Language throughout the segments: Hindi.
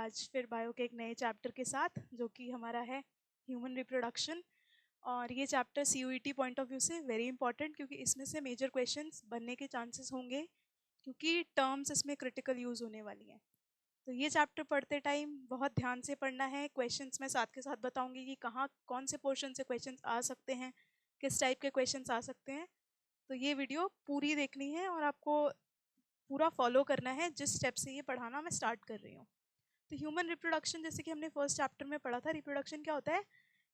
आज फिर बायो के एक नए चैप्टर के साथ, जो कि हमारा है ह्यूमन रिप्रोडक्शन। और ये chapter CUET point of view से वेरी इंपॉर्टेंट, क्योंकि इसमें से मेजर क्वेश्चंस बनने के चांसेस होंगे, क्योंकि टर्म्स इसमें क्रिटिकल यूज़ होने वाली हैं। तो ये चैप्टर पढ़ते टाइम बहुत ध्यान से पढ़ना है। क्वेश्चंस मैं साथ के साथ बताऊंगी कि कहाँ कौन से पोर्शन से क्वेश्चंस आ सकते हैं, किस टाइप के क्वेश्चंस आ सकते हैं। तो ये वीडियो पूरी देखनी है और आपको पूरा फॉलो करना है जिस स्टेप से ये पढ़ाना मैं स्टार्ट कर रही हूँ। तो ह्यूमन रिप्रोडक्शन, जैसे कि हमने फर्स्ट चैप्टर में पढ़ा था, रिप्रोडक्शन क्या होता है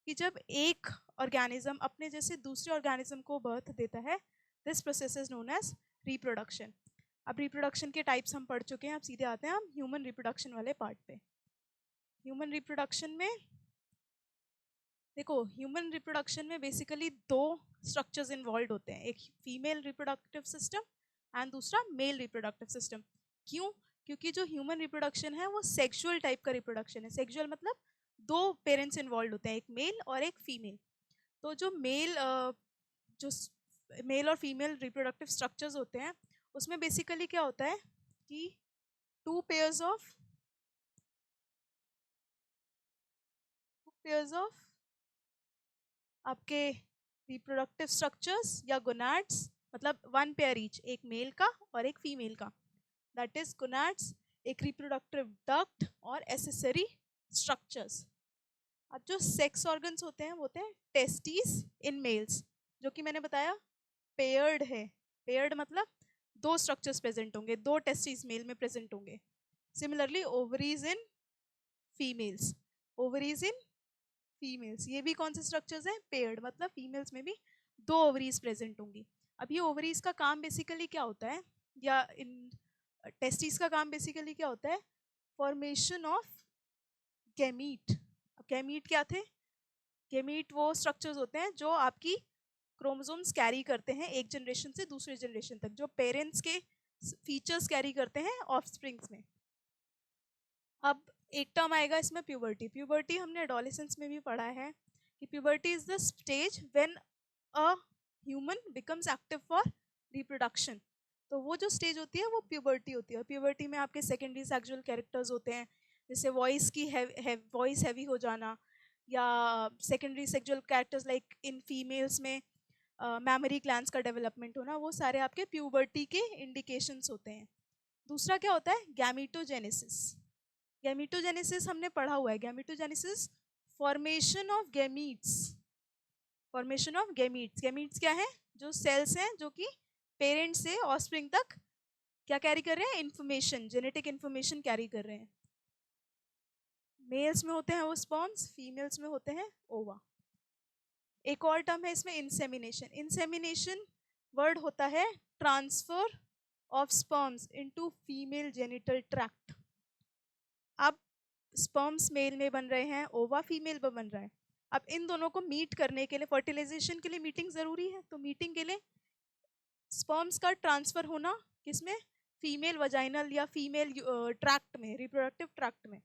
कि जब एक ऑर्गेनिज्म अपने जैसे दूसरे ऑर्गेनिज्म को बर्थ देता है, this process is known as reproduction. अब रिप्रोडक्शन के टाइप्स हम पढ़ चुके हैं, अब सीधे आते हैं हम ह्यूमन रिप्रोडक्शन वाले पार्ट पे। ह्यूमन रिप्रोडक्शन में देखो, ह्यूमन रिप्रोडक्शन में बेसिकली दो स्ट्रक्चर्स इन्वॉल्व होते हैं, एक फीमेल रिप्रोडक्टिव सिस्टम एंड दूसरा मेल रिप्रोडक्टिव सिस्टम। क्यों? क्योंकि जो ह्यूमन रिप्रोडक्शन है वो सेक्सुअल टाइप का रिप्रोडक्शन है। सेक्सुअल मतलब दो पेरेंट्स इन्वॉल्व होते हैं, एक मेल और एक फीमेल। तो जो मेल और फीमेल रिप्रोडक्टिव स्ट्रक्चर्स होते हैं, उसमें बेसिकली क्या होता है कि टू पेयर्स ऑफ आपके रिप्रोडक्टिव स्ट्रक्चर्स या गोनाड्स, मतलब वन पेयर ईच, एक मेल का और एक फीमेल का, दैट इज गोनाड्स, एक रिप्रोडक्टिव डक्ट और एसेसरी स्ट्रक्चर्स। अब जो सेक्स ऑर्गन्स होते हैं वो होते हैं टेस्टिस इन मेल्स, जो कि मैंने बताया पेयर्ड है। पेयर्ड मतलब दो स्ट्रक्चर्स प्रेजेंट होंगे, दो टेस्टिस मेल में प्रेजेंट होंगे। Similarly ovaries in females, ovaries in females, ये भी कौन से स्ट्रक्चर्स हैं? पेयर्ड, मतलब फीमेल्स में भी दो ओवरीज प्रेजेंट होंगी। अब ये ओवरीज का काम बेसिकली क्या होता है, या इन टेस्टिस का काम बेसिकली क्या होता है? Formation of gamete. अब गैमीट क्या थे? गैमीट वो स्ट्रक्चर्स होते हैं जो आपकी क्रोमोसोम्स कैरी करते हैं एक जनरेशन से दूसरे जनरेशन तक, जो पेरेंट्स के फीचर्स कैरी करते हैं ऑफस्प्रिंग्स में। अब एक टर्म आएगा इसमें, प्यूबर्टी। प्यूबर्टी हमने एडोलेसेंस में भी पढ़ा है कि puberty is the stage when a human becomes active for reproduction. तो वो जो स्टेज होती है वो प्यूबर्टी होती है। प्यूबर्टी में आपके सेकेंडरी सेक्सुअल कैरेक्टर्स होते हैं, जैसे वॉइस की वॉइस हैवी हो जाना, या secondary sexual characters like in females में मैमरी ग्लैंड्स का डेवलपमेंट होना, वो सारे आपके प्यूबर्टी के इंडिकेशंस होते हैं। दूसरा क्या होता है? गैमीटोजेनेसिस। गैमीटोजेनेसिस हमने पढ़ा हुआ है। Gametogenesis formation of gametes, formation of gametes. Gametes क्या है? जो सेल्स हैं जो कि पेरेंट से ऑफस्प्रिंग तक क्या कैरी कर रहे हैं? इंफॉर्मेशन, जेनेटिक इंफॉर्मेशन कैरी कर रहे हैं। मेल्स में होते हैं वो स्पर्म्स, फीमेल्स में होते हैं ओवा। एक और टर्म है इसमें, इंसेमिनेशन। इंसेमिनेशन वर्ड होता है transfer of sperms into female genital tract. अब स्पर्म्स मेल में बन रहे हैं, ओवा फीमेल में बन रहा है। अब इन दोनों को मीट करने के लिए, फर्टिलाइजेशन के लिए मीटिंग जरूरी है, तो मीटिंग के लिए स्पर्म्स का ट्रांसफर होना किसमें? फीमेल वजाइनल या फीमेल ट्रैक्ट में, रिप्रोडक्टिव ट्रैक्ट में,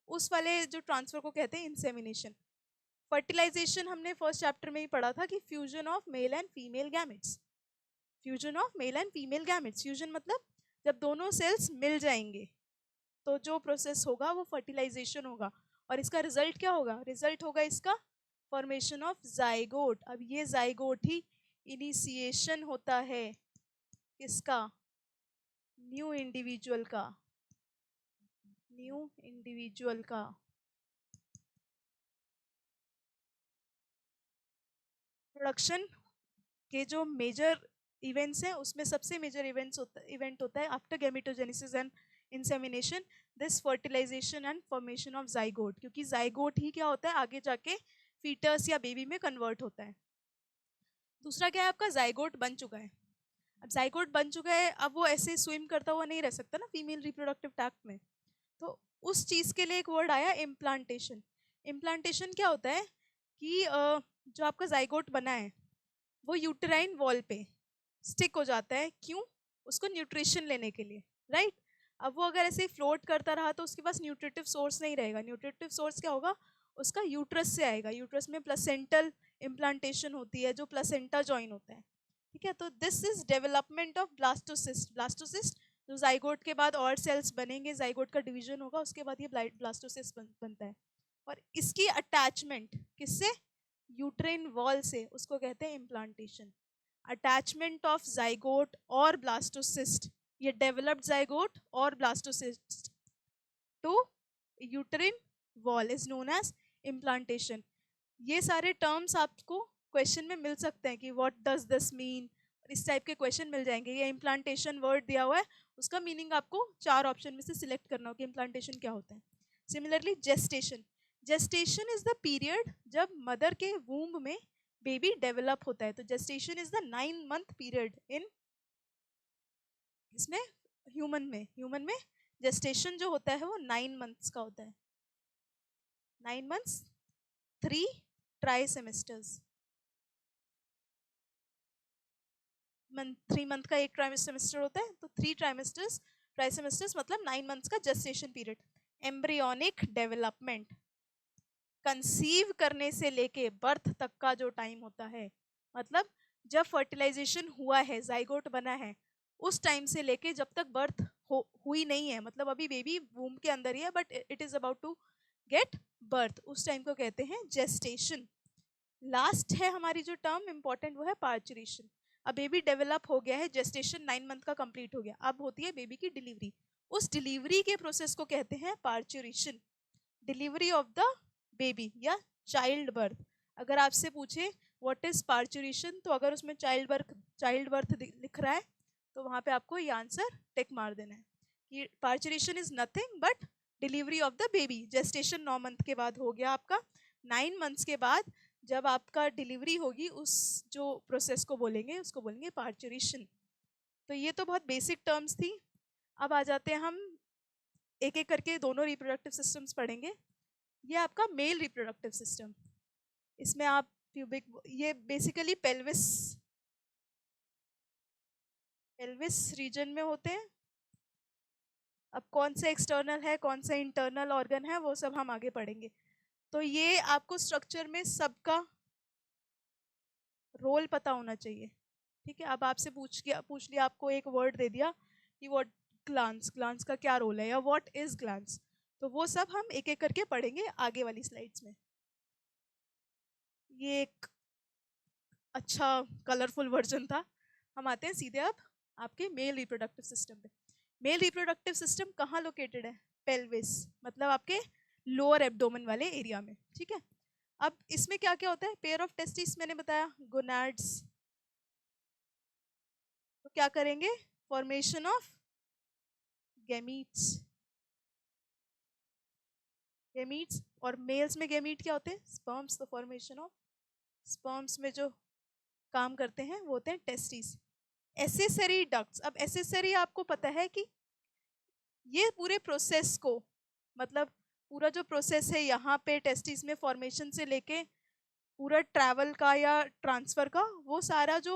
उस वाले जो ट्रांसफर को कहते हैं इंसेमिनेशन। फर्टिलाइजेशन हमने फर्स्ट चैप्टर में ही पढ़ा था कि fusion of male and female gametes. Fusion of male and female gametes, fusion मतलब जब दोनों सेल्स मिल जाएंगे तो जो प्रोसेस होगा वो फर्टिलाइजेशन होगा, और इसका रिजल्ट क्या होगा? रिजल्ट होगा इसका फॉर्मेशन ऑफ जाइगोट। अब ये जाइगोट ही इनिशिएशन होता है किसका? न्यू इंडिविजुअल का, न्यू इंडिविजुअल का। प्रोडक्शन के जो मेजर इवेंट्स हैं उसमें सबसे मेजर इवेंट होता है after gametogenesis and insemination, this fertilization and formation of zygote, क्योंकि जाइगोट ही क्या होता है? आगे जाके फीटस या बेबी में कन्वर्ट होता है। दूसरा क्या है आपका? जाइगोट बन चुका है। अब जाइगोट बन चुका है, अब वो ऐसे स्विम करता हुआ नहीं रह सकता ना फीमेल रिप्रोडक्टिव ट्रैक्ट में, तो उस चीज़ के लिए एक वर्ड आया, इम्प्लांटेशन। इम्प्लांटेशन क्या होता है कि जो आपका जाइगोट बना है वो यूटेराइन वॉल पे स्टिक हो जाता है। क्यों? उसको न्यूट्रिशन लेने के लिए, राइट? अब वो अगर ऐसे ही फ्लोट करता रहा तो उसके पास न्यूट्रिटिव सोर्स नहीं रहेगा। न्यूट्रिटिव सोर्स क्या होगा? उसका यूट्रस से आएगा। यूट्रस में प्लेसेंटल इम्प्लांटेशन होती है, जो प्लेसेंटा जॉइन होता है, ठीक है? तो this is development of blastocyst. Blastocyst तो जाइगोट के बाद और सेल्स बनेंगे, जाइगोट का डिवीजन होगा, उसके बाद ये ब्लास्टोसिस्ट बनता है। और इसकी अटैचमेंट किससे? यूट्रेन वॉल से, उसको कहते हैं इम्प्लांटेशन। अटैचमेंट ऑफ जाइगोट और ब्लास्टोसिस्ट, ये डेवलप्ड जाइगोट और blastocyst to uterine wall is known as implantation. ये सारे टर्म्स आपको क्वेश्चन में मिल सकते हैं कि व्हाट डज दिस मीन, इस टाइप के क्वेश्चन मिल जाएंगे। ये इम्प्लांटेशन वर्ड दिया हुआ है, उसका मीनिंग आपको 4 ऑप्शन में से सिलेक्ट करना होगा कि इम्प्लांटेशन क्या होता है। Similarly gestation, gestation is the period जब मदर के वूम्ब में बेबी डेवलप होता है। तो gestation is the 9 month period in इसमें ह्यूमन में जेस्टेशन जो होता है वो 9 मंथ्स का होता है। 9 मंथ्स 3 ट्राई सेमेस्टर्स। 3 मंथ का एक ट्राइमेस्टर होता है, तो 3 ट्राइसेमेस्टर्स मतलब 9 मंथ्स का gestation period. Embryonic development, conceive करने से लेके बर्थ तक का जो टाइम होता है, मतलब जब फर्टिलाइजेशन हुआ है, जाइगोट बना है, उस टाइम से लेके जब तक बर्थ हुई नहीं है, मतलब अभी बेबी वूम के अंदर ही है but it is about to get birth, उस टाइम को कहते हैं जेस्टेशन। लास्ट है हमारी जो टर्म इंपॉर्टेंट, वो है पार्चुरेशन। अब बेबी डेवलप हो गया है, जेस्टेशन 9 मंथ का कंप्लीट हो गया, अब होती है बेबी की डिलीवरी। उस डिलीवरी के प्रोसेस को कहते हैं parturition. Delivery of the baby या चाइल्ड बर्थ। अगर आपसे पूछे व्हाट इज पार्चुरेशन, तो अगर उसमें चाइल्ड बर्थ लिख रहा है तो वहां पे आपको ये आंसर टिक मार देना है कि parturition is nothing but delivery of the baby. Gestation 9 month के बाद हो गया आपका, 9 मंथ्स के बाद जब आपका डिलीवरी होगी, उस जो प्रोसेस को बोलेंगे उसको बोलेंगे पार्चुरेशन। तो ये तो बहुत बेसिक टर्म्स थी। अब आ जाते हैं हम एक एक करके दोनों रिप्रोडक्टिव सिस्टम्स पढ़ेंगे। ये आपका मेल रिप्रोडक्टिव सिस्टम, इसमें आप प्यूबिक, ये बेसिकली पेल्विस रीजन में होते हैं। अब कौन सा एक्सटर्नल है कौन सा इंटरनल ऑर्गन है वो सब हम आगे पढ़ेंगे। तो ये आपको स्ट्रक्चर में सबका रोल पता होना चाहिए, ठीक है। अब आपसे पूछ लिया आपको एक वर्ड दे दिया कि व्हाट ग्लांस का क्या रोल है या व्हाट इज ग्लांस, तो वो सब हम एक एक करके पढ़ेंगे आगे वाली स्लाइड्स में। ये एक अच्छा कलरफुल वर्जन था। हम आते हैं सीधे अब आपके मेल रिप्रोडक्टिव सिस्टम पे। मेल रिप्रोडक्टिव सिस्टम कहाँ लोकेटेड है? पेल्विस, मतलब आपके लोअर एब्डोमेन वाले एरिया में, ठीक है। अब इसमें क्या क्या होता है? पेयर ऑफ टेस्टिस मैंने बताया, गोनाड्स, तो क्या करेंगे? फॉर्मेशन ऑफ गैमीट्स, और मेल्स में गैमीट क्या होते हैं? स्पर्म्स। तो फॉर्मेशन ऑफ स्पर्म्स में जो काम करते हैं वो होते हैं टेस्टिस। एसेसरी डक्ट्स, अब एसेसरी आपको पता है कि ये पूरे प्रोसेस को, मतलब पूरा जो प्रोसेस है यहाँ पे टेस्टिस में फॉर्मेशन से लेके पूरा ट्रैवल का या ट्रांसफर का, वो सारा जो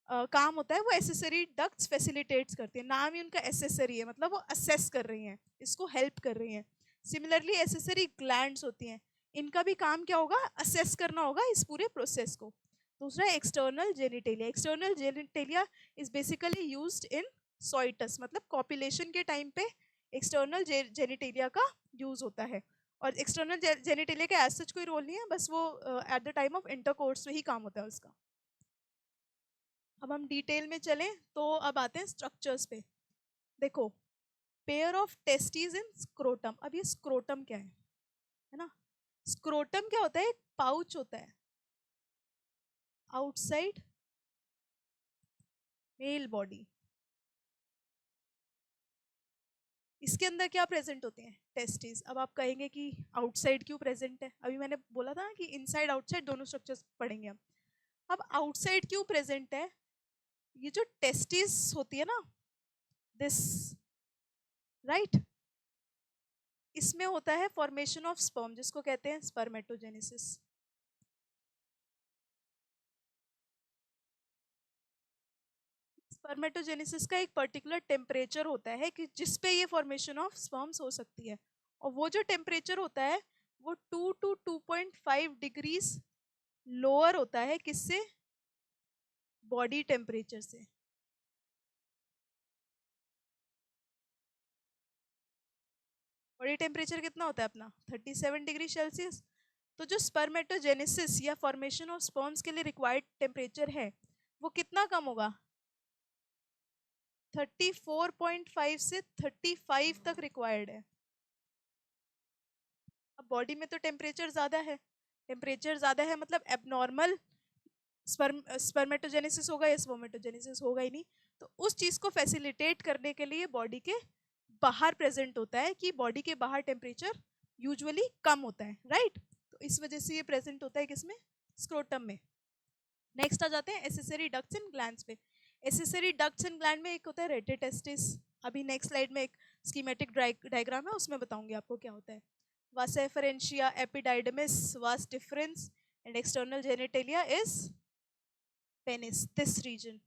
काम होता है वो एसेसरी डक्ट्स फैसिलिटेट्स करती है। नाम ही उनका एसेसरी है, मतलब वो असेस कर रही हैं, इसको हेल्प कर रही हैं। सिमिलरली एसेसरी ग्लैंड्स होती हैं, इनका भी काम क्या होगा? असेस करना होगा इस पूरे प्रोसेस को। दूसरा external genitalia, external genitalia is basically used in coitus, मतलब कॉपुलेशन के टाइम पे एक्सटर्नल जेनिटेलिया का यूज होता है। और एक्सटर्नल जेनिटेलिया का एज सच कोई रोल नहीं है, बस वो eight the time of intercourse में ही काम होता है उसका। अब हम डिटेल में चलें तो अब आते हैं स्ट्रक्चर्स पे। देखो, pair of testes in scrotum. अब ये स्क्रोटम क्या है ना? स्क्रोटम क्या होता है? एक पाउच होता है आउटसाइड मेल बॉडी। इसके अंदर क्या प्रेजेंट होते हैं? टेस्टिस। अब आप कहेंगे कि आउटसाइड क्यों प्रेजेंट है? अभी मैंने बोला था ना कि इनसाइड आउटसाइड दोनों स्ट्रक्चर्स पढ़ेंगे हम। अब आउटसाइड क्यों प्रेजेंट है? ये जो टेस्टिस होती है ना, दिस राइट, इसमें होता है फॉर्मेशन ऑफ स्पर्म, जिसको कहते हैं स्पर्मेटोजेनेसिस। स्पर्मेटोजेनेसिस का एक पर्टिकुलर टेम्परेचर होता है कि जिस पे ये फॉर्मेशन ऑफ स्पर्म्स हो सकती है, और वो जो टेम्परेचर होता है वो 2 to 2.5 डिग्रीज लोअर होता है, किससे? बॉडी टेम्परेचर से। बॉडी टेम्परेचर कितना होता है अपना 37 डिग्री सेल्सियस। तो जो स्पर्मेटोजेनेसिस या फॉर्मेशन ऑफ स्पर्म्स के लिए रिक्वायर्ड टेम्परेचर है वो कितना कम होगा, 34.5 से 35 तक रिक्वायर्ड है। अब बॉडी में तो टेम्परेचर ज़्यादा है, टेम्परेचर ज़्यादा है मतलब एबनॉर्मल स्पर्मेटोजेनेसिस होगा या स्पर्मेटोजेनेसिस होगा ही नहीं। तो उस चीज़ को फैसिलिटेट करने के लिए बॉडी के बाहर प्रेजेंट होता है कि बॉडी के बाहर टेम्परेचर यूजुअली कम होता है, राइट। तो इस वजह से ये प्रेजेंट होता है किसमें, स्क्रोटम में। नेक्स्ट आ जाते हैं एसेसरी डक्ट्स एंड ग्लैंड्स पे। एसेसरी डक्ट्स एंड ग्लैंड में एक होता है रेटिटेस्टिस। अभी नेक्स्ट स्लाइड में एक स्कीमेटिक डायग्राम है उसमें बताऊंगी आपको क्या होता है। Vasa efferentia, epididymis, vas deferens and external genitalia is penis, this region,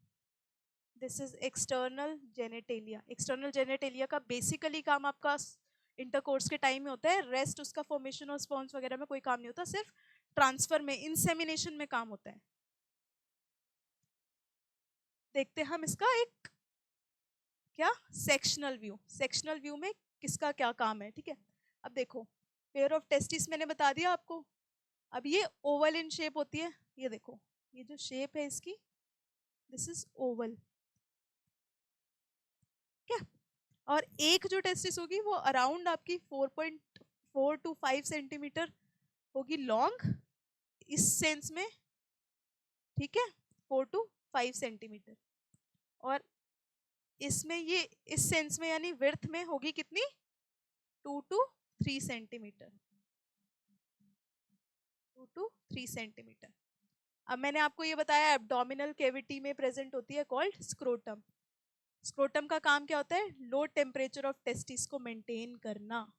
this is external genitalia. External genitalia का बेसिकली काम आपका इंटरकोर्स के टाइम में होता है, रेस्ट उसका फॉर्मेशन और स्पॉन्स वगैरह में कोई काम नहीं होता, सिर्फ ट्रांसफर में, इंसेमिनेशन में काम होता है। देखते हैं हम इसका एक क्या सेक्शनल व्यू। सेक्शनल व्यू में किसका क्या काम है, ठीक है। अब देखो पेयर ऑफ टेस्टिस मैंने बता दिया आपको। अब ये ओवल इन शेप होती है, ये देखो ये जो शेप है इसकी, दिस इज ओवल, क्या। और एक जो टेस्टिस होगी वो अराउंड आपकी 4.4 to 5 सेंटीमीटर होगी लॉन्ग, इस सेंस में, ठीक है, 4 to 5 सेंटीमीटर। और इसमें ये इस सेंस में यानी विड्थ में होगी कितनी, 2 to 3 सेंटीमीटर, 2 to 3 सेंटीमीटर। अब मैंने आपको ये बताया एब्डोमिनल कैविटी में प्रेजेंट होती है कॉल्ड स्क्रोटम। स्क्रोटम का काम क्या होता है, लो टेम्परेचर ऑफ टेस्टिस को मेंटेन करना,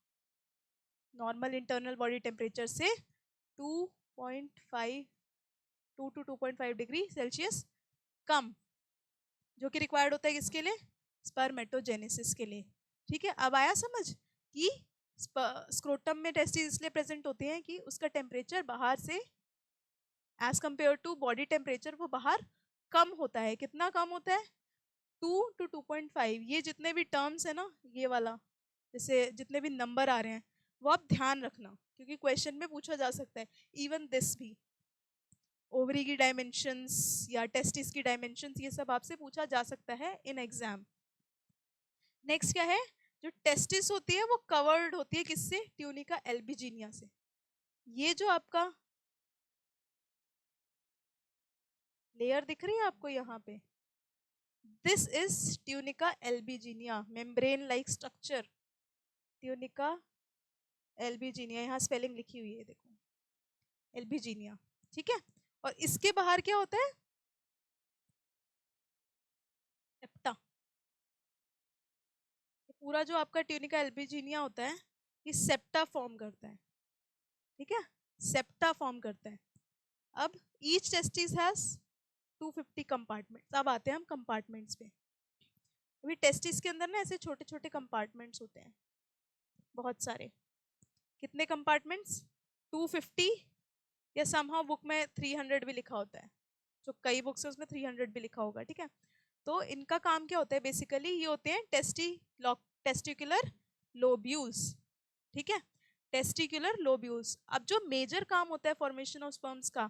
नॉर्मल इंटरनल बॉडी टेम्परेचर से 2.5 2 to 2.5 डिग्री सेल्सियस कम, जो कि रिक्वायर्ड होता है किसके लिए, स्पर्मेटोजेनेसिस के लिए, ठीक है। अब आया समझ कि स्क्रोटम में टेस्टिस इसलिए प्रेजेंट होते हैं कि उसका टेम्परेचर बाहर से as compare to body temperature वो बाहर कम होता है। कितना कम होता है, 2 to 2.5। ये जितने भी टर्म्स है ना, ये वाला जैसे जितने भी नंबर आ रहे हैं वो आप ध्यान रखना, क्योंकि क्वेश्चन में पूछा जा सकता है। इवन दिस भी, ओवरी की डायमेंशंस या टेस्टिस की डायमेंशंस, ये सब आपसे पूछा जा सकता है इन एग्जाम। नेक्स्ट क्या है, जो टेस्टिस होती है वो कवर्ड होती है किससे, ट्यूनिका एल्बिजिनिया से। ये जो आपका लेयर दिख रही है आपको यहाँ पे, this is tunica albuginea, membrane like structure, tunica albuginea, यहाँ स्पेलिंग लिखी हुई है देखो, एल्बिजिनिया, ठीक है। और इसके बाहर क्या होता है, सेप्टा। पूरा जो आपका ट्यूनिका एल्बिजिनिया होता है ये सेप्टा फॉर्म करता है, ठीक है, सेप्टा फॉर्म करता है। अब ईच टेस्टिस हैज 250 कंपार्टमेंट्स। अब आते हैं हम कंपार्टमेंट्स पे। अभी टेस्टिस के अंदर ना ऐसे छोटे छोटे कंपार्टमेंट्स होते हैं बहुत सारे। कितने कंपार्टमेंट्स, 250, या समहाउ बुक में 300 भी लिखा होता है, जो कई बुक्स है उसमें 300 भी लिखा होगा, ठीक है। तो इनका काम क्या होता है, बेसिकली ये होते हैं टेस्टिकुलर लोब्यूल्स, ठीक है, टेस्टिकुलर लोब्यूल्स। अब जो मेजर काम होता है फॉर्मेशन ऑफ स्पर्म्स का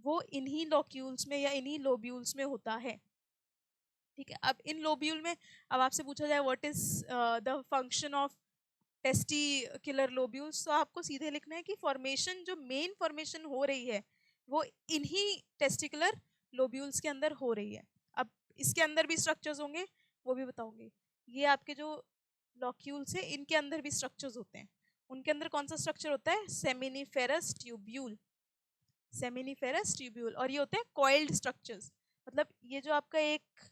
वो इन्हीं लॉक्यूल्स में या इन्हीं लोब्यूल्स में होता है, ठीक है। अब इन लोब्यूल में, अब आपसे पूछा जाए what is the function of testicular lobules, तो आपको सीधे लिखना है कि फॉर्मेशन, जो मेन फॉर्मेशन हो रही है वो इन्हीं टेस्टिकुलर लोब्यूल्स के अंदर हो रही है। अब इसके अंदर भी स्ट्रक्चर्स होंगे, वो भी बताऊंगी। ये आपके जो लॉक्यूल्स है इनके अंदर भी स्ट्रक्चर्स होते हैं। उनके अंदर कौन सा स्ट्रक्चर होता है, सेमिनिफेरस ट्यूब्यूल, सेमिनिफेरस ट्यूब्यूल। और ये होते हैं कॉइल्ड स्ट्रक्चर्स, मतलब ये जो आपका एक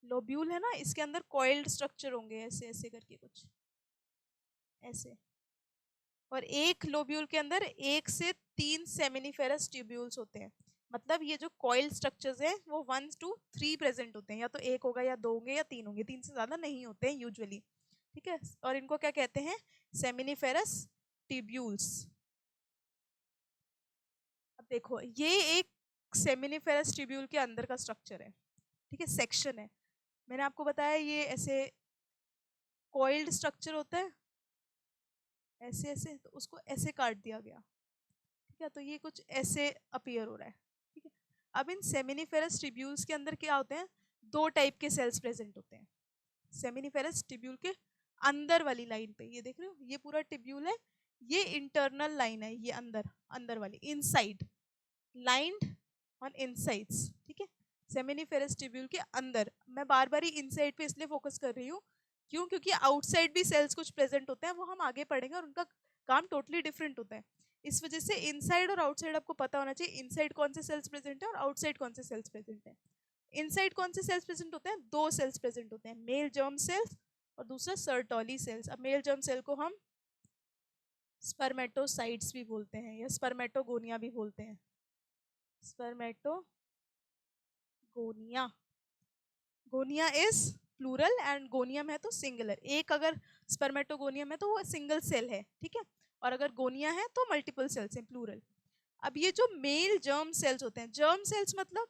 लोब्यूल है ना, इसके अंदर कॉइल्ड स्ट्रक्चर होंगे, ऐसे ऐसे करके कुछ ऐसे। और एक लोब्यूल के अंदर 1 से 3 सेमिनिफेरस ट्यूब्यूल्स होते हैं। मतलब ये जो कॉइल स्ट्रक्चर्स हैं वो 1 to 3 प्रेजेंट होते हैं, या तो एक होगा या दो होंगे या तीन होंगे, तीन से ज्यादा नहीं होते हैं यूजुअली, ठीक है। और इनको क्या कहते हैं, सेमिनिफेरस ट्यूब्यूल्स। अब देखो ये एक सेमिनिफेरस ट्यूब्यूल के अंदर का स्ट्रक्चर है, ठीक है, सेक्शन है। मैंने आपको बताया ये ऐसे कॉइल्ड स्ट्रक्चर होता है ऐसे ऐसे, तो उसको ऐसे काट दिया गया, ठीक है, तो ये कुछ ऐसे अपीयर हो रहा है, ठीक है। अब इन सेमिनिफेरस ट्यूब्यूल्स के अंदर क्या होते हैं, दो टाइप के सेल्स प्रेजेंट होते हैं। सेमिनिफेरस ट्यूब्यूल के अंदर वाली लाइन पे ये देख रहे हो, ये पूरा ट्यूब्यूल है, ये इंटरनल लाइन है, ये अंदर अंदर वाली इनसाइड लाइंड ऑन इनसाइड्स, ठीक है। सेमिनिफेरस ट्यूब्यूल के अंदर, मैं बार बार ही इनसाइड पे इसलिए फोकस कर रही हूँ, क्यों, क्योंकि आउटसाइड भी सेल्स कुछ प्रेजेंट होते हैं, वो हम आगे पढ़ेंगे और उनका काम टोटली डिफरेंट होता है। इस वजह से इनसाइड और आउटसाइड आपको पता होना चाहिए, इनसाइड कौन से सेल्स प्रेजेंट है और आउटसाइड कौन से सेल्स प्रेजेंट है। इनसाइड कौन से सेल्स प्रेजेंट होते हैं, दो सेल्स प्रेजेंट होते हैं, मेल जर्म सेल्स और दूसरा सर्टोली सेल्स। अब मेल जर्म सेल को हम स्पर्मेटोसाइट्स भी बोलते हैं या स्पर्मेटोगोनिया भी बोलते हैं, spermatogonia, Gonia is plural and गोनियम है तो सिंगुलर, एक अगर स्पर्मेटोगोनियम है तो वो सिंगल सेल है, ठीक है, और अगर गोनिया है तो मल्टीपल सेल्स हैं, प्लूरल। अब ये जो मेल जर्म सेल्स होते हैं, जर्म सेल्स मतलब,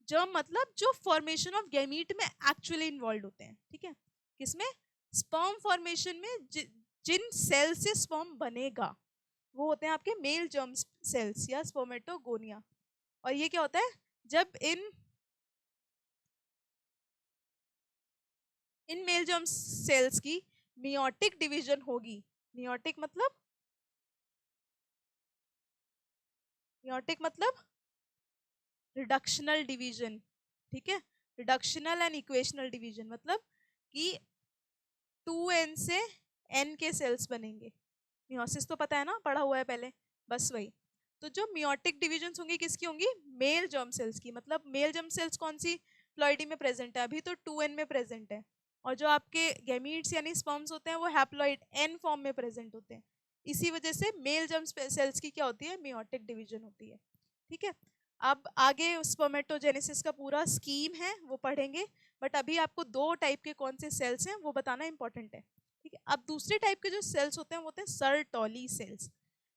जर्म मतलब जो फॉर्मेशन ऑफ गैमीट में एक्चुअली इन्वॉल्व होते हैं, ठीक है, किसमें, स्पर्म फॉर्मेशन में, जिन सेल से स्पर्म बनेगा वो होते हैं आपके मेल जर्म सेल्स या स्पर्मेटोगोनिया। और ये क्या होता है, जब इन मेल जर्म सेल्स की मियोटिक डिवीजन होगी, मियोटिक मतलब, मियोटिक मतलब रिडक्शनल डिवीजन, ठीक है, रिडक्शनल एंड इक्वेशनल डिवीजन मतलब कि 2n से n के सेल्स बनेंगे। मियोसिस तो पता है ना, पढ़ा हुआ है पहले, बस वही। तो जो मियोटिक डिवीजन होंगी किसकी होंगी, मेल जर्म सेल्स की, मतलब मेल जर्म सेल्स कौन सी प्लॉइडी में प्रेजेंट है, अभी तो 2n में प्रेजेंट है, और जो आपके गैमीट्स यानी स्पर्म्स होते हैं वो हैप्लॉइड n फॉर्म में प्रेजेंट होते हैं। इसी वजह से मेल जर्म सेल्स की क्या होती है, मियोटिक डिवीजन होती है, ठीक है। अब आगे स्पर्मेटोजेनेसिस का पूरा स्कीम है वो पढ़ेंगे, बट अभी आपको दो टाइप के कौन से सेल्स हैं वो बताना इंपॉर्टेंट है, ठीक है। अब दूसरे टाइप के जो सेल्स होते हैं वो होते हैं सर्टोली सेल्स।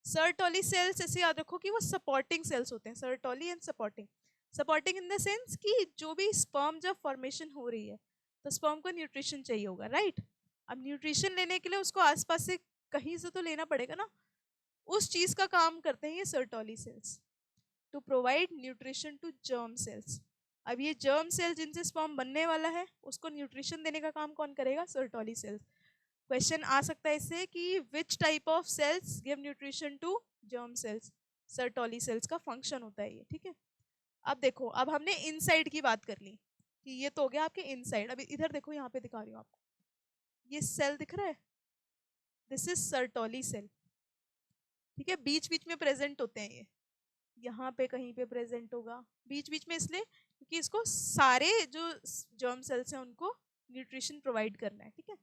सर्टोली सेल्स ऐसे याद रखो कि वो सपोर्टिंग सेल्स होते हैं, Sertoli and supporting. Supporting in the sense कि जो भी स्पर्म जब फॉर्मेशन हो रही है तो स्पर्म को न्यूट्रिशन चाहिए होगा, राइट। अब न्यूट्रिशन लेने के लिए उसको आसपास से कहीं से तो लेना पड़ेगा ना, उस चीज का काम करते हैं ये Sertoli cells, to provide nutrition to germ cells. अब ये जर्म सेल जिनसे स्पर्म बनने वाला है उसको न्यूट्रिशन देने का काम कौन करेगा, सर्टोली सेल्स। क्वेश्चन आ सकता है इससे कि which type of cells give nutrition to germ cells, Sertoli cells का फंक्शन होता है ये, ठीक है। अब देखो, अब हमने इनसाइड की बात कर ली कि ये तो हो गया आपके इनसाइड। अभी इधर देखो, यहाँ पे दिखा रही हूँ आपको, ये सेल दिख रहा है, दिस इज सर्टोली सेल, ठीक है, बीच बीच में प्रेजेंट होते हैं ये, यहाँ पे कहीं पे प्रेजेंट होगा बीच बीच में, इसलिए क्योंकि इसको सारे जो जर्म सेल्स हैं उनको न्यूट्रिशन प्रोवाइड करना है, ठीक है।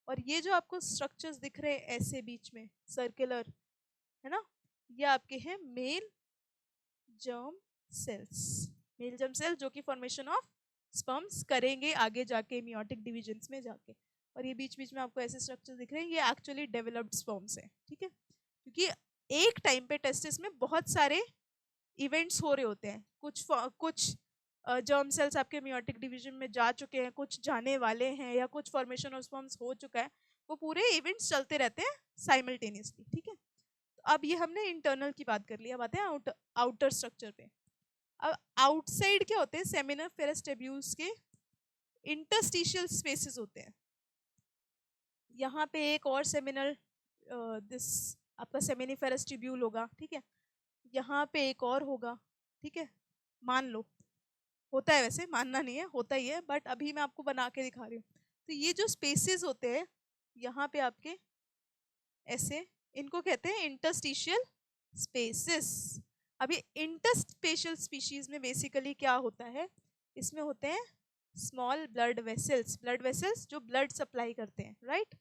और ये जो आपको स्ट्रक्चर्स दिख रहे हैं ऐसे बीच में सर्कुलर, है ना, ये आपके हैं male germ cells, male germ cell जो कि फॉर्मेशन ऑफ स्पर्म्स करेंगे आगे जाके मियोटिक डिविजन्स में जाके। और ये बीच बीच में आपको ऐसे स्ट्रक्चर दिख रहे हैं, ये एक्चुअली डेवलप्ड स्पर्म्स हैं, ठीक है, क्योंकि एक टाइम पे टेस्टिस में बहुत सारे इवेंट्स हो रहे होते हैं, कुछ जर्म सेल्स आपके मियोटिक डिवीजन में जा चुके हैं, कुछ जाने वाले हैं, या कुछ फॉर्मेशन ऑफ स्पर्म्स हो चुका है, वो पूरे इवेंट्स चलते रहते हैं साइमल्टेनियसली, ठीक है। तो अब ये हमने इंटरनल की बात कर ली, अब आते हैं आउटर स्ट्रक्चर पे। अब आउटसाइड क्या होते हैं, सेमिनिफेरस ट्यूब्यूल्स के इंटरस्टिशियल स्पेसेस होते हैं। यहाँ पे एक और सेमिनल दिस आपका सेमिनिफेरस ट्यूब्यूल होगा, ठीक है, यहाँ पे एक और होगा, ठीक है, मान लो, होता है, वैसे मानना नहीं है, होता ही है, बट अभी मैं आपको बना के दिखा रही हूँ। तो ये जो स्पेसेस होते हैं यहाँ पे आपके ऐसे, इनको कहते हैं इंटरस्टिशियल स्पेसेस। अभी इंटरस्पेशियल स्पीशीज में बेसिकली क्या होता है, इसमें होते हैं small blood vessels, blood vessels जो ब्लड सप्लाई करते हैं, राइट।